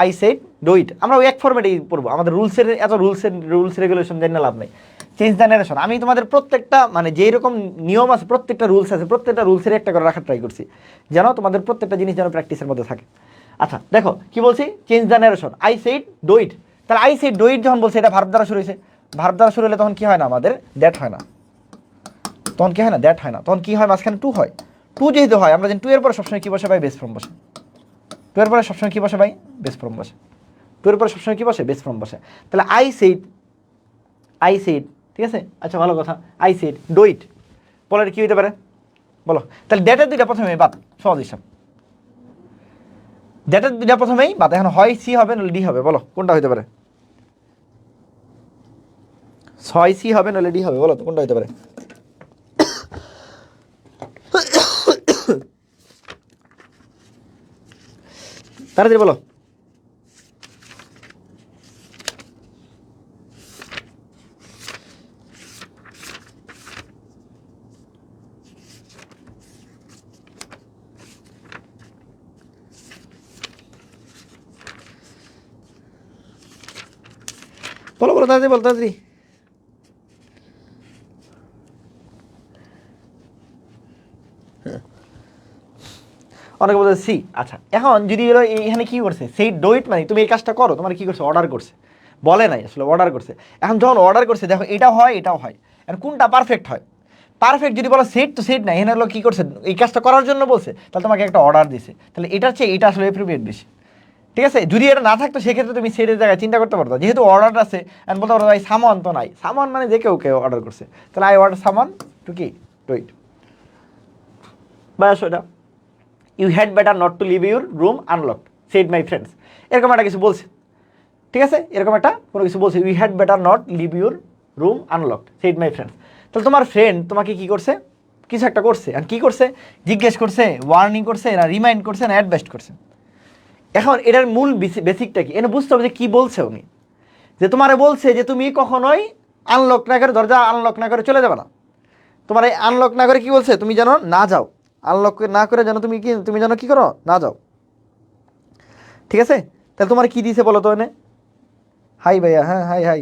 I said do it, আমরা ওই এক ফর্মেটেই পড়বো, আমাদের এত রুলস রেগুলেশন জানি না লাভ নেই। চেঞ্জ দ্য ন্যারেশন, আমি তোমাদের প্রত্যেকটা মানে যেই রকম নিয়ম আছে, প্রত্যেকটা রুলস আছে, প্রত্যেকটা রুলসের একটা করে রাখার ট্রাই করছি, যেন তোমাদের প্রত্যেকটা জিনিস যেন প্র্যাকটিসের মধ্যে থাকে। আচ্ছা দেখো কি বলছি, change the narration, I said do it, তাহলে আই সেড ডু ইট যখন বলছে এটা ভার্ব দ্বারা শুরু হয়েছে, ভার্ব দ্বারা শুরু হলে তখন কি হয় না আমাদের? দ্যাট হয় না, তখন কি হয় না? দ্যাট হয় না, তখন কি হয়? মাঝখানে টু হয়। টু যেহেতু হয়, আমরা জানি টু এর পরে সবসময় কি বসে ভাই? বেস ফর্ম বসে। টু এর পরে সবসময় কি বসে ভাই? বেস ফর্ম বসে। টু এর পরে সবসময় কি বসে? বেস ফর্ম বসে। তাহলে আই সেড, আই সেড, ঠিক আছে, আচ্ছা ভালো কথা, আই সেড ডু ইট, পরের কি হইতে পারে বলো? তাহলে দ্যাটের দুইটা প্রথমেই বাদ, সহজ হিসাব, দ্যাটের দুইটা প্রথমেই বাদ। এখন হয় সি হবে নাহলে ডি হবে, বলো কোনটা হইতে পারে? ছয় সি হবে নাহলে ডি হবে, বলো তো কোনটা হইতে পারে? তাড়াতাড়ি বলো। বলো বলো তাড়াতাড়ি, বলো তাড়াতাড়ি। অনেকে বলছে সি। আচ্ছা এখন যদি হলো এখানে কি করছে, সেই ডু ইট মানে তুমি এই কাজটা করো, তোমার কি করছে? অর্ডার করছে, বলে নাই আসলে, অর্ডার করছে। এখন যখন অর্ডার করছে দেখো এটাও হয় এটাও হয়, এখন কোনটা পারফেক্ট হয়? পারফেক্ট যদি বলো সেট, তো সেট না, এখানে হলো কি করছে? এই কাজটা করার জন্য বলছে, তাহলে তোমাকে একটা অর্ডার দিছে, তাহলে এটার চেয়ে এটা আসলে এপ্রিভিয়েট বেশি, ঠিক আছে। যদি এটা না থাকতো সেক্ষেত্রে তুমি সেটের জায়গায় চিন্তা করতে পারতো, যেহেতু অর্ডার আছে আমি বলতে পারতো ভাই সামান তো নাই, সামান মানে যে কেউ অর্ডার করছে, তাহলে আই অর্ডার সামান টু কি টু ইট, বাস ওটা। You had better not to leave your room unlocked said my friends, এরকম একটা কিছু বলছে, ঠিক আছে, এরকম একটা কোনো কিছু বলছে, you had better not leave your room unlocked said my friends. তাহলে তোমার ফ্রেন্ড তোমাকে কি করছে? কিছু একটা করছে, আর কি করছে? জিজ্ঞেস করছে, ওয়ার্নিং করছে, না রিমাইন্ড করছে, না অ্যাডভাইস করছে। এখন এটার মূল বেসিকটা কি? এনে বুঝতে হবে যে কী বলছে উনি, যে তোমারে বলছে যে তুমি কখনোই আনলক না করে, দরজা আনলক না করে চলে যাবে না। তোমার এই আনলক না করে কি বলছে? তুমি যেন না যাও, আনলক না করে যেন তুমি যেন কি করো? না যাও, ঠিক আছে। তাহলে তোমার কি দিয়েছে বলো তো এনে? হাই ভাইয়া, হ্যাঁ হাই হাই,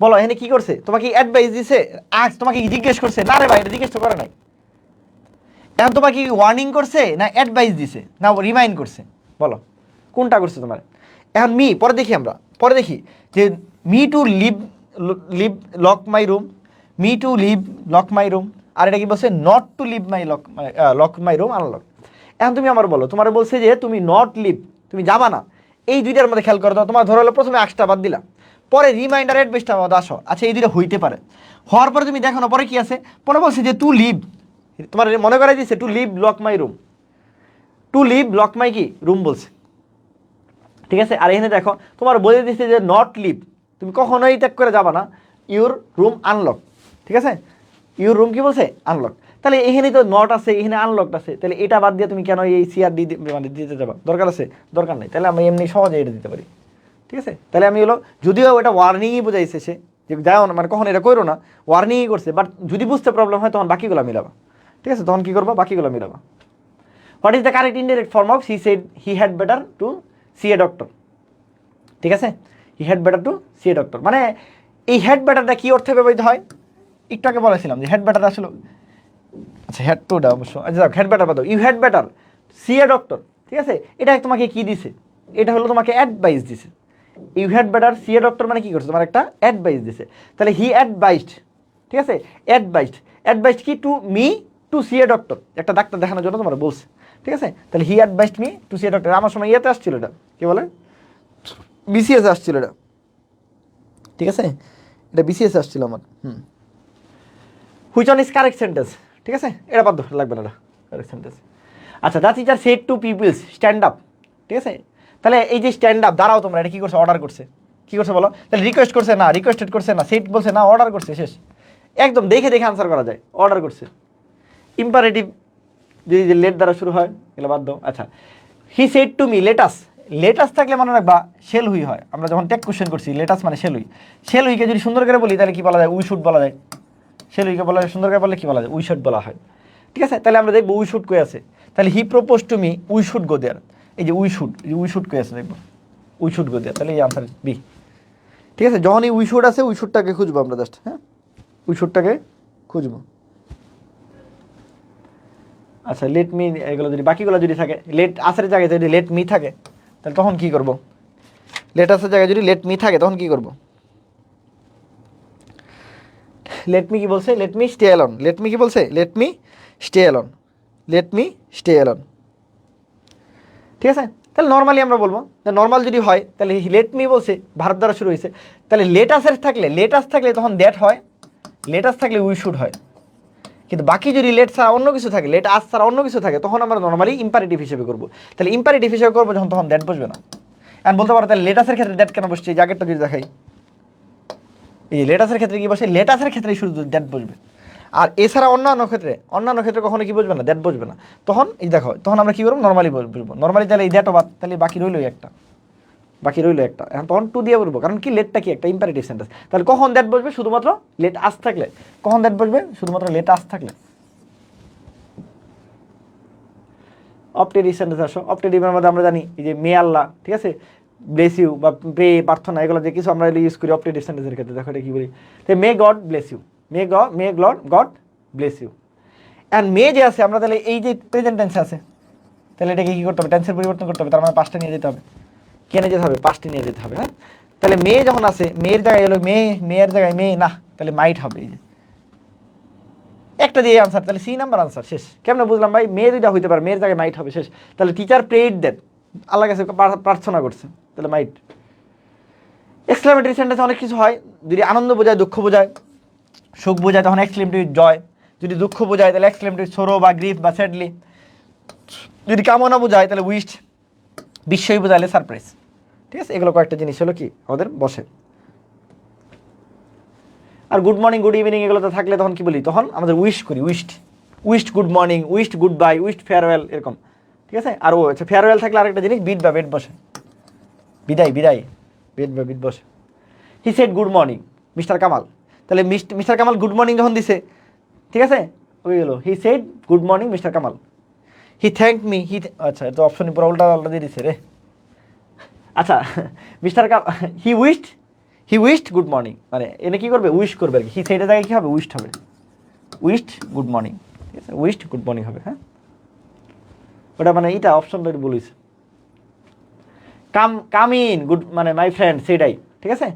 বলো এখানে কি করছে? তোমাকে অ্যাডভাইস দিছে, আজ তোমাকে জিজ্ঞেস করছে? না রে ভাই, এটা জিজ্ঞেস তো করে নাই। এখন তোমাকে ওয়ার্নিং করছে, না অ্যাডভাইস দিছে, না রিমাইন্ড করছে? বলো কোনটা করছে তোমার? এখন পরে দেখি, আমরা পরে দেখি যে me to leave, leave lock my room, me to leave lock my room, আর এটা কি বলছে? Not to leave my lock my room unlock. এখন তুমি আমার বলো, তোমার বলছে যে তুমি নট লিভ, তুমি যাবা না, এই দুইটার মধ্যে খেয়াল করো তো। তোমার ধরো হলো প্রথমে আক্সটা বাদ দিলা, পরে রিমাইন্ডার অ্যাডভাইসটা বাদ আসো, আচ্ছা এই দুইটা হইতে পারে। হওয়ার পরে তুমি দেখো না পরে কি আছে? পরে বলছে যে টু লিভ, তোমার মনে করাই দিচ্ছে to leave lock my room, to leave lock my কি রুম বলছে, ঠিক আছে। আর এখানে দেখো তোমার বলে দিচ্ছে যে নট লিভ, তুমি কখনোই ত্যাগ করে যাবা না, ইউর রুম আনলক, ঠিক আছে, ইউর রুম কি বলছে? আনলক। তাহলে এখানে তো নট আছে, এখানে আনলকড আছে, তাহলে এটা বাদ দিয়ে তুমি কেন এই সিআর ডি মানে দিতে যাবা? দরকার আছে? দরকার নাই, তাহলে আমি এমনি সহজে এটা দিতে পারি, ঠিক আছে। তাহলে আমি হলো, যদিও এটা ওয়ার্নিংই বোঝাইছে সে যে যাও না, মানে কখন এটা করো না, ওয়ার্নিংই করছে, বাট যদি বুঝতে প্রবলেম হয় তখন বাকিগুলো মিলাবা, ঠিক আছে, তখন কী করবা? বাকিগুলো মিলাবা। What is the correct indirect form of he said he had better to see a doctor, ঠিক আছে, he had better to see a doctor, মানে এই হেড ব্যাটারটা কি অর্থে ব্যবহৃত হয়? একটু আগে বলেছিলাম যে হেড ব্যাটার আসলে, আচ্ছা হেড টুটা অবশ্য, আচ্ছা হেড ব্যাটার বাদ, you had better see a doctor, ঠিক আছে? এটা তোমাকে কি দিছে? এটা হলো তোমাকে অ্যাডভাইস দিছে। You had better see a doctor মানে কি করছে? তোমার একটা অ্যাডভাইস দিছে। তাহলে হি অ্যাডভাইসড, ঠিক আছে? অ্যাডভাইসড, অ্যাডভাইসড কি? To me to see a doctor, একটা ডাক্তার দেখানোর জন্য তোমার বলছে, ঠিক আছে? তাহলে he advised me to see a doctor. আমার সময় ইয়েতে আসছিল এটা, কি বলে, বিসিএস আসছিল এটা, ঠিক আছে? এটা বিসিএস আসছিল আমার। Which one is correct sentence, ঠিক আছে? এটা বাদ লাগবে না, কারেক্ট সেন্টেন্স। আচ্ছা, the teacher said to peoples stand up, ঠিক আছে? তাহলে এই যে স্ট্যান্ড আপ, দাঁড়াও তোমরা, এটা কি করছে? অর্ডার করছে। কি করছে বলো? তাহলে রিকোয়েস্ট করছে না, রিকোয়েস্টেড করছে না, সেট বলছে না, অর্ডার করছে, শেষ। একদম দেখে দেখে আনসার করা যায়, অর্ডার করছে। ইম্পারেটিভ যদি লেট দ্বারা শুরু হয় এগুলো বাদ দাও। আচ্ছা, he said to me let us, let us থাকলে মনে রাখবা শেল হুই হয়। আমরা যখন টেক কোশ্চেন করছি, লেটাস মানে শেল হুই। শেল হুইকে যদি সুন্দর করে বলি তাহলে কি বলা যায়? উই শুড বলা যায়। শেল হুইকে বলা সুন্দর করে বললে কি বলা যায়? উই শুড বলা হয়, ঠিক আছে? তাহলে আমরা দেখবো উই শুড কই আছে। তাহলে he propose to me we should go there, এই যে উই শুড, উই শুড কই আছে দেখবো, উই শুড গো দেয়ার। তাহলে এই আনসার বি, ঠিক আছে? যখনই উই শুড আছে, উই শুডটাকে খুঁজবো আমরা জাস্ট, হ্যাঁ, উই শুডটাকে খুঁজবো। আচ্ছা, লেট মি, এগুলো যদি বাকিগুলো যদি থাকে, লেট আসার জায়গায় যদি লেট মি থাকে তাহলে তখন কি করব? লেট আসার জায়গায় যদি লেট মি থাকে তখন কি করব? লেট মি কি বলছে? Let me stay alone. Let me কি বলছে? Let me stay alone, let me stay alone, ঠিক আছে? তাহলে নর্মালি আমরা বলবো, নর্মাল যদি হয় তাহলে লেট মি বলছে, ভার্ব দ্বারা শুরু হয়েছে, তাহলে লেটাসের থাকলে, লেটাস থাকলে তখন দ্যাট হয়, লেটাস থাকলে উই শুড হয়। কিন্তু বাকি যদি লেট ছাড়া অন্য কিছু থাকে, লেট আস ছাড়া অন্য কিছু থাকে, তখন আমরা নর্মালি ইম্পারেটিভ হিসেবে করবো। তাহলে ইম্পারেটিভ হিসেবে করবো যখন, তখন দ্যাট বসবে না। এখন বলতে পারো তাহলে লেটাসের ক্ষেত্রে দ্যাট কেন বসছে? এই জায়গাটা যদি দেখাই, এই লেটাসের ক্ষেত্রে কি বসে? লেটাসের ক্ষেত্রে শুধু দ্যাট বসবে। আর এছাড়া অন্যান্য ক্ষেত্রে কখনো কি বসবে না? দ্যাট বসবে না। তখন এই দেখো, তখন আমরা কি করবো? নর্মালি বলবো। নর্মালি তাহলে এই দ্যাটও বাদ, তাহলে বাকি রইলো একটা, বাকি রইলো একটা। এখন তখন টু দিয়ে বলবো, কারণ কি লেটটা কি একটা ইম্পারেটিভ সেন্টেন্স। তাহলে কখন দ্যাট বসবে? শুধুমাত্র লেট আস থাকলে। কখন দ্যাট বসবে? শুধুমাত্র লেট আস থাকলে। অপটেটিভ সেন্টেন্স আসো। অপটেটিভের মধ্যে আমরা জানি এই যে মে আল্লাহ, ঠিক আছে, ব্লেস ইউ বা প্রে, প্রার্থনা, এগুলো যে কিছু আমরা ইউজ করি অপটেটিভ সেন্টেন্সের ক্ষেত্রে। দেখো এটা কি বলি? তো may God bless you, may God bless you. And may যে আছে, আমরা তাহলে এই যে প্রেজেন্ট টেন্স আছে, তাহলে এটাকে কী করতে হবে? টেন্সের পরিবর্তন করতে হবে। তার মানে পাঁচটা নিয়ে যেতে হবে। কেনে যেতে হবে? পাঁচটা নিয়ে যেতে হবে, হ্যাঁ? তাহলে মে যখন আছে, মেয়ের জায়গায় এলো মেয়ের জায়গায় মে না, তাহলে মাইট হবে। এই যে একটা দিয়ে আনসার, তাহলে সি নাম্বার আনসার, শেষ। কেমন বুঝলাম ভাই? মেয়ে দুইটা হইতে পারে, মেয়ের জায়গায় মাইট হবে, শেষ। তাহলে টিচার প্রেড দেন, আল্লাহ কাছে প্রার্থনা করছে, তাহলে মাইট। এক্সক্লেমেটরি সেন্টেন্স অনেক কিছু হয়। যদি আনন্দ বোঝায়, দুঃখ বোঝায়, সুখ বোঝায় তখন এক্সক্লেমেটরি জয়। যদি দুঃখ বোঝায় তাহলে এক্সক্লেমেটরি সরো বা গ্রিফ বা স্যাডলি। যদি কামনা বোঝায় তাহলে উইশড। বিস্ময় বোঝাইলে সারপ্রাইজ, ঠিক আছে? এগুলো কয়েকটা জিনিস হলো কি আমাদের বসে। আর গুড মর্নিং, গুড ইভিনিং এগুলো তো থাকলে তখন কি বলি? তখন আমাদের উইশ করি, wished good morning, wished good bye, wished farewell, এরকম, ঠিক আছে? আর ও আচ্ছা, ফেয়ারওয়েল থাকলে আরেকটা জিনিস বিড বা বেড বসে, বিদায়, বেড বা বিড বসে। He said good morning mister Kamal, তাহলে মিস্টার কামাল গুড মর্নিং যখন দিছে, ঠিক আছে, ওই গেলো he said good morning mister Kamal. He thank me, আচ্ছা এটা অপশনই পুরো উল্টা দিয়ে দিছে রে। আচ্ছা, মিস্টার হি উইশড গুড মর্নিং, মানে এনে কি করবে? উইশ করবে আর কি। হি সেডের জায়গায় কী হবে? উইশড হবে, উইশড গুড মর্নিং, ঠিক আছে? উইশড গুড মর্নিং হবে, হ্যাঁ? ওটা মানে এইটা অপশনটা বলিস। কাম ইন গুড মানে মাই ফ্রেন্ড, সেইটাই, ঠিক আছে?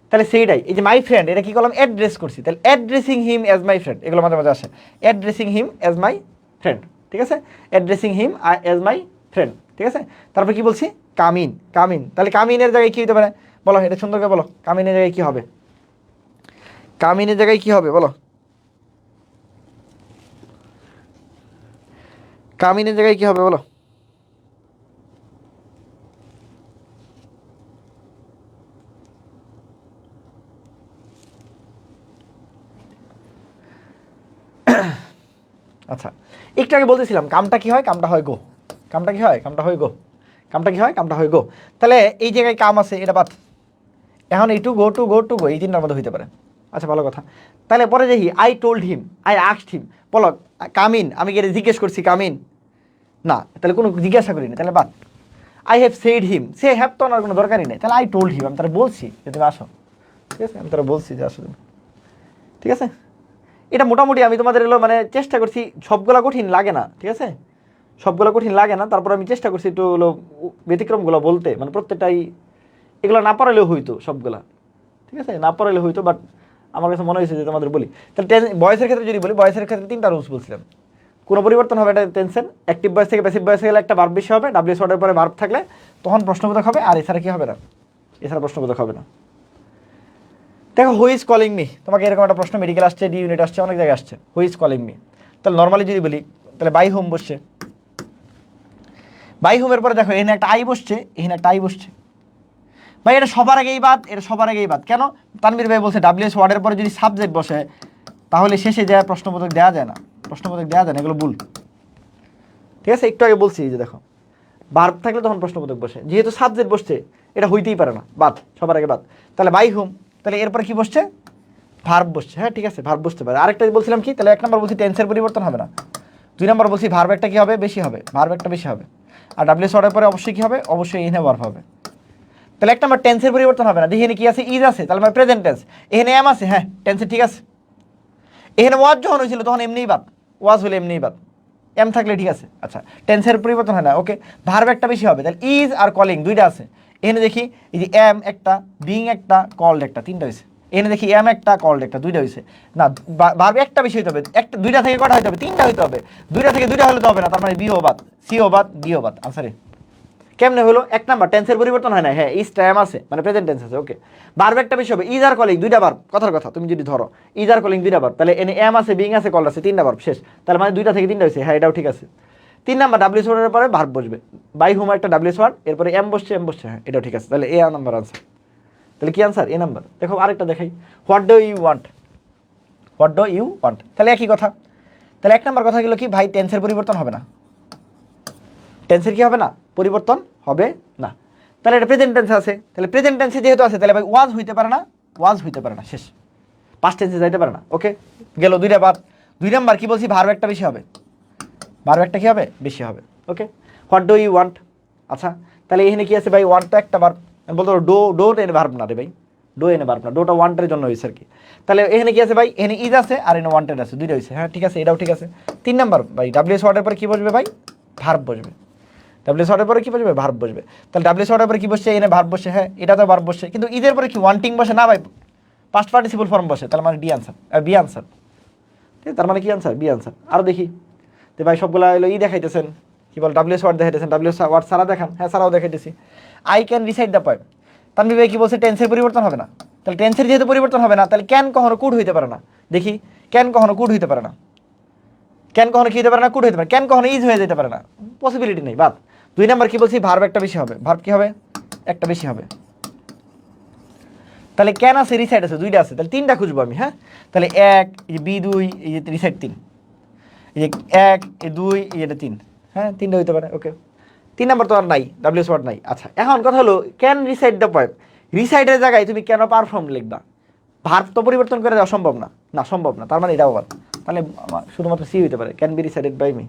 তাহলে সেইটাই, এই যে মাই ফ্রেন্ড, এটা কি করলাম? অ্যাড্রেস করছি, তাহলে addressing him as my friend, এগুলো মাঝে মাঝে আসে। Addressing him as my friend, ঠিক আছে? Addressing him as my friend, ঠিক আছে? তারপর কি বলছি? কাম ইন, তাহলে কাম ইনের জায়গায় কী হতে পারে বলো? এটা সুন্দর করে বলো, কাম ইনের জায়গায় কী হবে? কাম ইনের জায়গায় কী হবে বলো? কাম ইনের জায়গায় কী হবে বলো? আচ্ছা, একটু আগে বলতেছিলাম কামটা কি হয়? কামটা হয় গো। কামটা কি হয়? কামটা হয় গো। কামটা কি হয়? কামটা হয় গো। তাহলে এই জায়গায় কাম আছে, এটা বাদ। এখন এই টু গো এই তিনটার মধ্যে হইতে পারে। আচ্ছা, ভালো কথা। তাহলে পরে দেখি I told him, I asked হিম, বলো কাম ইন, আমি কি জিজ্ঞেস করছি কাম ইন? না, তাহলে কোনো জিজ্ঞাসা করিনি, তাহলে বাদ। I have said him, say have তো আমার কোনো দরকারই নেই, তাহলে আই টোল্ড হিম, আমি তাহলে বলছি যে তুমি আসো, ঠিক আছে, আমি তারা বলছি যে আসলে ঠিক আছে। এটা মোটামুটি আমি তোমাদের এলো মানে চেষ্টা করছি, সবগুলা কঠিন লাগে না, ঠিক আছে, সবগুলো কঠিন লাগে না, তারপর আমি চেষ্টা করছি একটু হলো ব্যতিক্রমগুলো বলতে, মানে প্রত্যেকটাই এগুলো না পারলেও হইতো সবগুলা, ঠিক আছে, না পারলে হইতো, বাট আমার কাছে মনে হয়েছে যে তোমাদের বলি। তাহলে বয়সের ক্ষেত্রে যদি বলি, বয়সের ক্ষেত্রে 3টা রুলস বলছিলাম, কোনো পরিবর্তন হবে এটা টেনশন, অ্যাক্টিভ বয়স থেকে প্যাসিভ বয়সে গেলে একটা ভার্ব বেশি হবে, ডাব্লিউএস ওয়ার্ডের পরে ভার্ব থাকলে তখন প্রশ্নবোধক হবে, আর এছাড়া কি হবে না, এছাড়া প্রশ্নবোধক হবে না। দেখো হু ইজ কলিং মি, তোমাকে এরকম একটা প্রশ্ন মেডিকেল আসছে, ডি ইউনিট আসছে, অনেক জায়গায় আসছে, হু ইজ কলিং মি। তাহলে নর্মালি যদি বলি, তাহলে বাই হোম বসছে, বাই হোমের পরে দেখো এখানে একটা আই বসছে, এখানে একটা আই বসছে, ভাই এটা সবার আগেই বাদ, এটা সবার আগেই বাদ কেন? তানভীর ভাই বলছে ডাব্লিউএস ওয়ার্ডের পরে যদি সাবজেক্ট বসে তাহলে শেষে যায় প্রশ্নবোধক দেওয়া যায় না, প্রশ্নবোধক দেওয়া যায় না, এগুলো ভুল, ঠিক আছে, একটু আগে বলছি যে দেখো ভার্ব থাকলে তখন প্রশ্নবোধক বসে, যেহেতু সাবজেক্ট বসছে এটা হইতেই পারে না, বাদ, সবার আগে বাদ। তাহলে বাই হোম, তাহলে এরপরে কি বসছে, ভার্ব বসছে, হ্যাঁ ঠিক আছে, ভার্ব বসতে পারে। আরেকটা বলছিলাম কি, তাহলে 1 নম্বর বলছি টেন্সের পরিবর্তন হবে না, 2 নম্বর বলছি ভার্ব একটা কি হবে, বেশি হবে, ভার্ব একটা বেশি হবে, আর ডাব্লিউএস ওয়ার্ডের পরে অবশ্যই কি হবে, অবশ্যই এখানে ভার্ব হবে। তাহলে 1 নম্বর টেন্সের পরিবর্তন হবে না, এখানে কি আছে, ইজ আছে, তাহলে মানে প্রেজেন্ট টেন্স, এখানে এম আছে, হ্যাঁ টেন্সে ঠিক আছে, এখানে ওয়াজ যখন হয়েছিল তখন এমনিই বাদ, ওয়াজ হলে এমনিই বাদ, এম থাকলে ঠিক আছে, আচ্ছা টেন্সের পরিবর্তন হয় না, ওকে, ভার্ব একটা বেশি হবে, তাহলে ইজ আর কলিং দুইটা আছে, এখানে দেখি এই যে এম একটা, বিং একটা, কল্ড একটা, 3টা হয়েছে, এখানে দেখি এম একটা, কল্ড একটা, 2টা হয়েছে, না ভার্ব একটা বেশি হইতে হবে, একটা 2টা থেকে কটা হইতে হবে, 3টা হইতে হবে, 2টা থেকে 2টা হলে তো হবে না, তার মানে বি ও বাদ, সি ও বাদ, ডি ও বাদ, আনসারে কেমনে হলো? 1 নাম্বার টেন্সের পরিবর্তন হয় না, হ্যাঁ ইজ টাইম আছে মানে প্রেজেন্ট টেন্স আছে, ওকে, ভার্ব একটা বেশি হবে, ইজ আর কলিং 2টা ভার্ব, কথার কথা তুমি যদি ধরো ইজ আর কলিং 2টা ভার্ব, তাহলে এনে এম আছে, বিং আছে, কল আছে, 3টা ভার্ব শেষ, তাহলে মানে 2টা থেকে 3টা হয়েছে, হ্যাঁ এটাও ঠিক আছে। 3 নাম্বার ডাব্লিউএস ওয়ার্ডের পরে ভার্ব বসবে, বাই হোম একটা ডাব্লিউএস ওয়ার্ড, এরপরে এম বসছে, এম বসছে, হ্যাঁ এটাও ঠিক আছে, তাহলে এ নাম্বার আনসার। তাহলে কি আনসার? এ নাম্বার। দেখো আরেকটা দেখাই, what do you want, what do you want, তাহলে একই কথা। তাহলে 1 নাম্বার কথা গেলো কি ভাই, টেন্সের পরিবর্তন হবে না, টেন্সের কি হবে না, পরিবর্তন হবে না, তাহলে এটা প্রেজেন্ট টেন্স আছে, তাহলে প্রেজেন্ট টেন্সে যেহেতু আছে তাহলে ভাই ওয়াজ হইতে পারে না, ওয়াজ হইতে পারে না, শেষ, পাস্ট টেন্সে যাইতে পারে না, ওকে গেল 2টা বাদ। 2 নাম্বার কি বলছি, ভার্ব একটা বেশি হবে, ভার্ব একটা কি হবে, বেশি হবে, ওকে, হোয়াট ডু ইউ ওয়ান্ট, আচ্ছা তাহলে এখানে কি আছে ভাই, ওয়ান্ট তো একটা ভার্ব, আমি বলতে পারবো ডো এনে ভার্ব না রে ভাই, ডো এনে ভার্ব না, ডোটা ওয়ান্টের জন্য হয়েছে আর কি, তাহলে এখানে কি আছে ভাই, এখানে ইজ আছে আর এখানে ওয়ান্টেড আছে, 2টা হয়েছে, হ্যাঁ ঠিক আছে এটাও ঠিক আছে। 3 নাম্বার ভাই ডাব্লিউএস ওয়ার্ডের পরে কি বসবে ভাই, ভার্ব বসবে, ডাব্লিউএস ওয়ার্ডের পরে কি বসবে, ভার্ব বসবে, তাহলে ডাব্লিউএস ওয়ার্ডের পরে কি বসছে, এনে ভার্ব বসে, হ্যাঁ এটা তো ভার্ব বসছে, কিন্তু ইজের পরে কি ওয়ান্টিং বসে না ভাই, পাস্ট পার্টিসিপল ফর্ম বসে, তার মানে ডি আনসার, বি আনসার, ঠিক আছে, তার মানে কি আনসার, বি আনসার। আরও দেখি তো ভাই সবগুলা এলো ই দেখাইতেছেন, কি বল ডাব্লিউএস ওয়ার্ড দেখাইতেছেন, ডাব্লিউএস ওয়ার্ড সারা দেখান, হ্যাঁ সারাও দেখাইতেছি, I can reside the point, Tanvir ভাই কি বলছে, টেন্সের পরিবর্তন হবে না, তাহলে টেন্সের যেহেতু পরিবর্তন হবে না, তাহলে ক্যান কখনো কুড হইতে পারে না, দেখি ক্যান কখনো কুড হইতে পারে না, ক্যান কখনো কি হতে পারে না, কুড হইতে পারে, ক্যান কখনো ইজ হয়ে যেতে পারে না, পসিবিলিটি নেই, বাদ। 2 নাম্বার কি বলছি, ভার্ব একটা বেশি হবে, ভার্ব কি হবে, একটা বেশি হবে, তাহলে ক্যান আছে, রিসাইড আছে, 2টা আছে, তাহলে 3টা খুঁজবো আমি, হ্যাঁ তাহলে 1 এই যে বি 2 এই যে রিসাইড 3, এই যে 1 এই 2 এই এটা 3, হ্যাঁ 3টা হইতে পারে, ওকে। 3 নাম্বার তো আর নাই, ডাব্লিউএস ওয়ার্ড নাই, আচ্ছা এখন কথা হলো ক্যান রিসাইড দ্য পয়েন্ট, রিসাইডের জায়গায় তুমি কেন পারফর্ম লিখবা, ভার্ব তো পরিবর্তন করে দেওয়া সম্ভব না, না সম্ভব না, তার মানে এটাও বাদ, তাহলে শুধুমাত্র সি হইতে পারে, can be resided by me.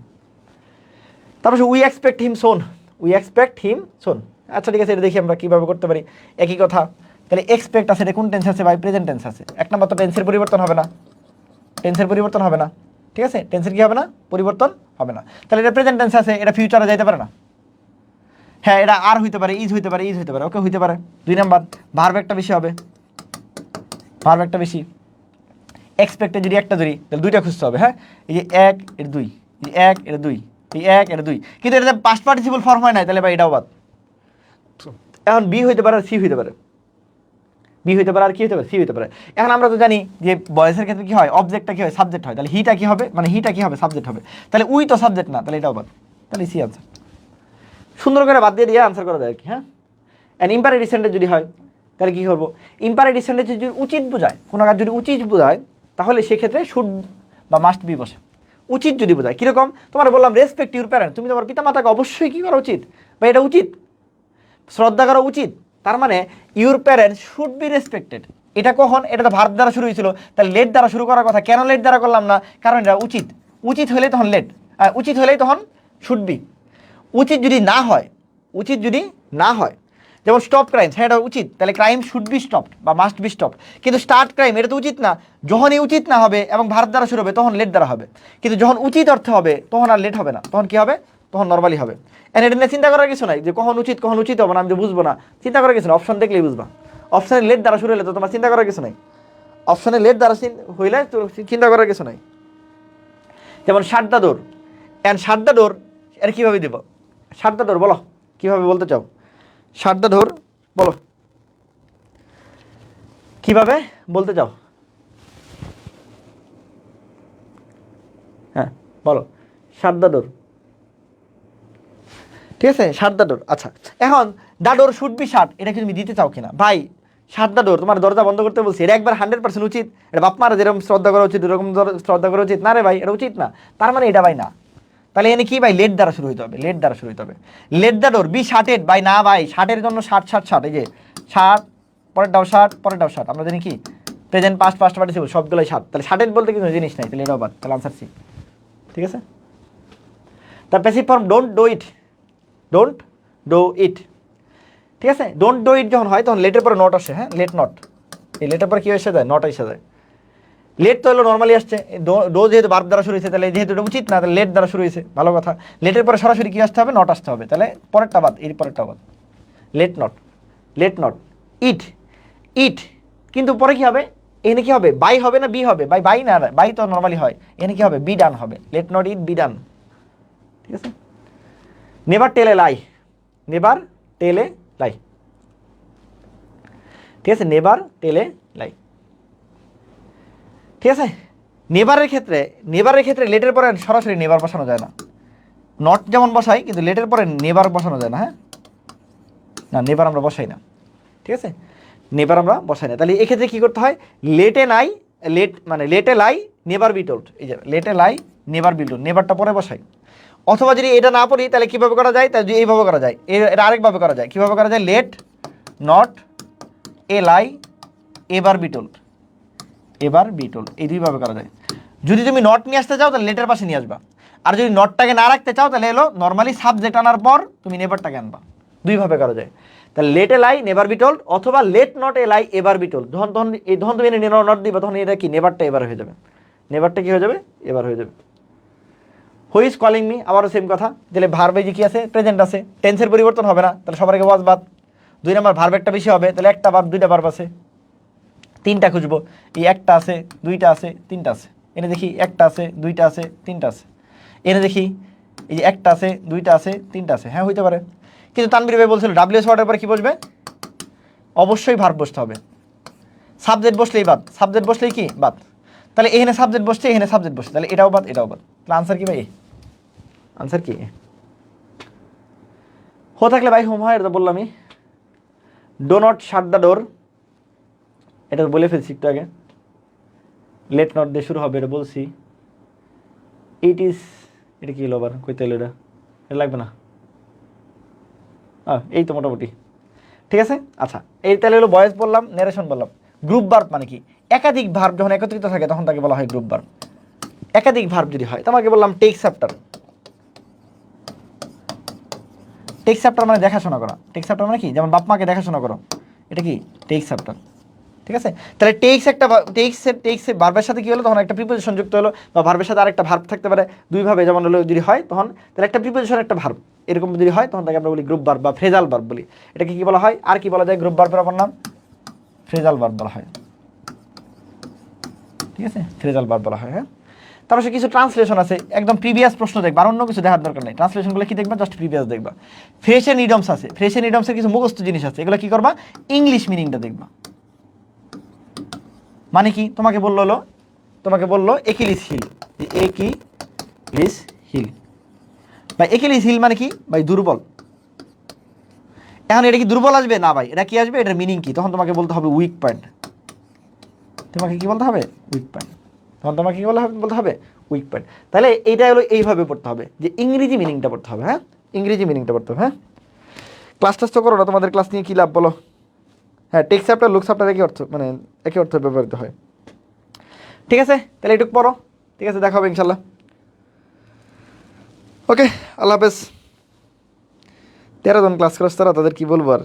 তারপর we expect him soon, we expect him soon, আচ্ছা ঠিক আছে, এটা দেখি আমরা কীভাবে করতে পারি, একই কথা, তাহলে এক্সপেক্ট আছে, এটা কোন টেন্স আছে ভাই, প্রেজেন্ট টেন্স আছে, 1 নাম্বার তো টেন্সের পরিবর্তন হবে না, টেন্সের পরিবর্তন হবে না, ঠিক আছে, টেন্সের কি হবে না, পরিবর্তন হবে না, তাহলে এটা প্রেজেন্ট টেন্স আছে, এটা ফিউচারে যাইতে পারে না, হ্যাঁ এটা আর হইতে পারে, ইজ হইতে পারে, ইজ হইতে পারে, ওকে হইতে পারে। 2 নাম্বার ভার্ব একটা বেশি হবে, ভার্ব একটা বেশি, এক্সপেক্টে যদি একটা ধরি তাহলে 2টা খুঁজতে হবে, হ্যাঁ এই যে 1 এর 2, এই 1 এর 2, এই 1 এর 2, কিন্তু এটা পাস্ট পার্টিসিপল ফর্ম হয় না, তাহলে ভাই এটাও বাদ। এখন বি হইতে পারে, সি হইতে পারে, বি হইতে পারে আর কি হইতে পারে, সি হইতে পারে। এখন আমরা তো জানি যে বয়েসের ক্ষেত্রে কি হয়, অবজেক্টটা কি হয়, সাবজেক্ট হয়, তাহলে হিটা কি হবে, মানে হিটা কি হবে, সাবজেক্ট হবে, তাহলে উই তো সাবজেক্ট না, তাহলে এটাও বাদ, তাহলে সি আনসার। সুন্দর করে বাদ দিয়ে আনসার করা যায় আর কি, হ্যাঁ। অ্যান্ড ইম্পারেটিভ সেন্টেন্স যদি হয় তাহলে কী করবো, ইম্পারেটিভ সেন্টেন্স যদি উচিত বোঝায়, কোনো কাজ যদি উচিত বোঝায় তাহলে সেক্ষেত্রে শুড বা মাস্ট বি বসে। উচিত যদি বোঝায় কীরকম, তোমার বললাম রেসপেক্ট ইউর প্যারেন্ট, তুমি তোমার পিতামাতাকে অবশ্যই কী করা উচিত, বা এটা উচিত, শ্রদ্ধা করা উচিত, তার মানে your parents should be respected, এটা কখন, এটা তো ভার্ব দ্বারা শুরু হয়েছিল, তাহলে লেট দ্বারা শুরু করার কথা, কেন লেট দ্বারা করলাম না, কারণ এটা উচিত, উচিত হলেই তখন লেট, উচিত হলেই তখন শুড বি। উচিত যদি না হয়, উচিত যদি না হয়, যেমন স্টপ ক্রাইম, হ্যাঁ এটা উচিত, তাহলে ক্রাইম শুড বি স্টপ বা মাস্ট বি স্টপ। কিন্তু স্টার্ট ক্রাইম এটা তো উচিত না, যখনই উচিত না হবে এবং ভার্ব দ্বারা শুরু হবে তখন লেট দ্বারা হবে, কিন্তু যখন উচিত অর্থে হবে তখন আর লেট হবে না, তখন কি হবে, তখন নর্মালি হবে। এন্ড এটা নিয়ে চিন্তা করার কিছু নাই যে কখন উচিত হবে না, আমি তো বুঝবো না, চিন্তা করার কিছু না, অপশন দেখলেই বুঝবা। অপশনে লেট দ্বারা শুরু হলে তো তোমার চিন্তা করার কিছু নাই, অপশনে লেট দ্বারা হইলে তো চিন্তা করার কিছু নাই। যেমন শাট the door, and shut the ডোর, এর কীভাবে দেবো, শাট দ্য ডোর বলো কীভাবে বলতে চাও, শাট দ্য ডোর বলো কীভাবে বলতে চাও, হ্যাঁ বলো শাট দ্য ডোর, ঠিক আছে শাট দ্য ডোর। আচ্ছা এখন দ্য ডোর শুড বি শাট, এটা কি তুমি দিতে চাও কিনা ভাই, শাট দ্য ডোর তোমার দরজা বন্ধ করতে বলছি, এটা একবার 100% উচিত, এটা বাপ মারা যেরকম শ্রদ্ধা করা উচিত এরকম শ্রদ্ধা করা উচিত না রে ভাই, এটা উচিত না, তার মানে এটা ভাই না, তাহলে এনে কি ভাই লেট দ্বারা শুরু হইতে হবে, লেট দ্বারা শুরু হইতে হবে। লেট দ্য ডোর বি শার্টেড ভাই, না ভাই শার্টের জন্য শার্ট, এই যে শার্ট পরেরটাও শার্ট, আমরা জানি কি প্রেজেন্ট পাস্ট পার্টিসিপল সবগুলোই শার্ট, তাহলে শার্টেড বলতে কিছু জিনিস নাই, তাহলে এটাও বাদ, তাহলে আনসার সি, ঠিক আছে। The passive form don't do it, ঠিক আছে, ডোন্ট ডু ইট যখন হয় তখন লেটের পরে নট আসে, হ্যাঁ লেট নট, এই লেটের পরে কী এসে যায়, নট এসে যায়। লেট তো হলো নর্মালি আসছে, ডো যেহেতু ভার্ব দ্বারা শুরু হয়েছে তাহলে যেহেতু এটা উচিত না, তাহলে লেট দ্বারা শুরু হয়েছে, ভালো কথা। লেটের পরে সরাসরি কী আসতে হবে, নট আসতে হবে, তাহলে পরেরটা বাদ, এর পরেরটা বাদ, লেট নট ইট, কিন্তু পরে কি হবে, এখানে কি হবে, বাই হবে না বি হবে, বাই না, বাই তো নর্মালি হয়, এখানে কি হবে, বি ডান হবে, let not it be done, ঠিক আছে। নেভার টেল এ লাই, ঠিক আছে, নেভার টেল এ লাই, ঠিক আছে। নেভারের ক্ষেত্রে লেটের পরে সরাসরি নেভার বসানো যায় না, নট যেমন বসাই কিন্তু লেটের পরে নেভার বসানো যায় না, হ্যাঁ না নেভার আমরা বসাই না, ঠিক আছে, নেভার আমরা বসাই না। তাহলে এক্ষেত্রে কী করতে হয়, লেটে লাই নেভার বি টোল্ড, এই যে লেটে লাই নেভার বি টোল্ড, নেভারটা পরে বসাই। অথবা যদি এটা না পড়ি তাহলে কীভাবে করা যায়, তাহলে এইভাবে করা যায়, এটা আরেকভাবে করা যায়, কীভাবে করা যায়, late not a lie ever be told, এই দুইভাবে করা যায়। যদি তুমি নট নিয়ে আসতে চাও তাহলে লেটের পাশে নিয়ে আসবা, আর যদি নটটাকে না রাখতে চাও তাহলে এলো নর্মালি সাবজেক্ট আনার পর তুমি নেভারটাকে আনবা, দুইভাবে করা যায়। তাহলে let a lie never be told, অথবা let not a lie ever be told, যখন তুমি এনে নট দিবা তখন এটা কি নেভারটা এবার হয়ে যাবে, নেভারটা কি হয়ে যাবে, এবার হয়ে যাবে। হু ইজ কলিং মি, আবারও সেম কথা, তাহলে ভার্বে যে কি আছে, প্রেজেন্ট আছে, টেন্সের পরিবর্তন হবে না, তাহলে সবার আগে ওয়াজ বাদ, 2 নম্বর ভার্ব একটা বেশি হবে, তাহলে একটা ভার্ব 2টা ভার্ব আছে, 3টা খুঁজবো, এই একটা আছে 2টা আছে 3টা আছে, এনে দেখি একটা আছে 2টা আছে 3টা আছে, এনে দেখি এই যে একটা আছে 2টা আছে 3টা আছে, হ্যাঁ হইতে পারে। কিন্তু তানবীর ভাই বলছিল ডাব্লিউএস ওয়ার্ডের পরে কী বসবে, অবশ্যই ভার্ব বসতে হবে, সাবজেক্ট বসলেই কি বাদ, তাহলে এখানে সাবজেক্ট বসছে এখানে সাবজেক্ট বসছে, তাহলে এটাও বাদ, তাহলে আনসার কি ভাই, আনসার কি থাকলে ভাই হোম হয়, এটা বললামই। Do not shut the door, এটা বলে ফেলছি একটু আগে, লেট নট দিয়ে শুরু হবে, এটা বলছি। ইট ইজ, এটা কি হলো আবার, কইতে এলো এটা লাগবে না, এই তো মোটামুটি ঠিক আছে। আচ্ছা এই তাহলে হলো ভয়েস বললাম, ন্যারেশন বললাম। গ্রুপ ভার্ব মানে কি, একাধিক ভার্ব যখন একত্রিত থাকে তখন তাকে বলা হয় গ্রুপ ভার্ব। একাধিক ভার্ব যদি হয়, তোমাকে বললাম টেক্স চ্যাপ্টার, মানে দেখাশোনা করা, টেক্স চ্যাপ্টার মানে কি, যেমন বাপ মাকে দেখাশোনা করো, এটা কি টেক্স চ্যাপ্টার, ঠিক আছে। তাহলে টেক্স ভার্বের সাথে কি হলো, তখন একটা প্রিপোজিশন যুক্ত হলো, বা ভার্বের সাথে আরেকটা ভার্ব থাকতে পারে, দুইভাবে যেমন হলো যদি হয় তখন, তাহলে একটা প্রিপোজিশন একটা ভার্ব এরকম যদি হয় তখন তাকে আমরা বলি গ্রুপ ভার্ব বা ফ্রেজাল ভার্ব বলি। এটাকে কি বলা হয়, আর কি বলা যায়, গ্রুপ ভার্বের অপর নাম ফ্রেজাল ভার্ব বলা হয়, ঠিক আছে, ফ্রেজাল ভার্ব বলা হয়। হ্যাঁ, তারপর সে কিছু ট্রান্সলেশন আছে, একদম প্রিভিয়াস প্রশ্ন দেখবা, আর অন্য কিছু দেখার দরকার নেই, ট্রান্সলেশনগুলো কি দেখবা, জাস্ট প্রিভিয়াস দেখবা। ফ্রেশ এন্ড ইডমস আছে, ফ্রেশ এন্ড ইডমসের কিছু মুখস্থ জিনিস আছে, এগুলো কি করবা, ইংলিশ মিনিংটা দেখবা। মানে কি, তোমাকে বললো একিলিস হিল, একিলিস হিল, ভাই একিলিস হিল মানে কি ভাই, দুর্বল। এখন এটা কি দুর্বল আসবে না ভাই, এটা কি আসবে, এটার মিনিং কি, তখন তোমাকে বলতে হবে উইক পয়েন্ট, তোমাকে কি বলতে হবে, উইক পয়েন্ট, তখন তোমাকে কি বলতে হবে উইক পয়েন্ট। তাহলে এইটা হলো এইভাবে পড়তে হবে, যে ইংরেজি মিনিংটা পড়তে হবে, হ্যাঁ ইংরেজি মিনিংটা পড়তে হবে। হ্যাঁ, ক্লাস টেস্ট তো করো না, তোমাদের ক্লাস নিয়ে কী লাভ বলো। হ্যাঁ, টেক্স চ্যাপ্টার লুক চ্যাপ্টার একই অর্থ ব্যবহৃত হয়, ঠিক আছে। তাহলে এটুকু পড়ো, ঠিক আছে, দেখা হবে ইনশাল্লাহ। ওকে, আল্লাহ হাফেজ। 13 জন ক্লাস করছ তারা, তাদের কি বলবো আর।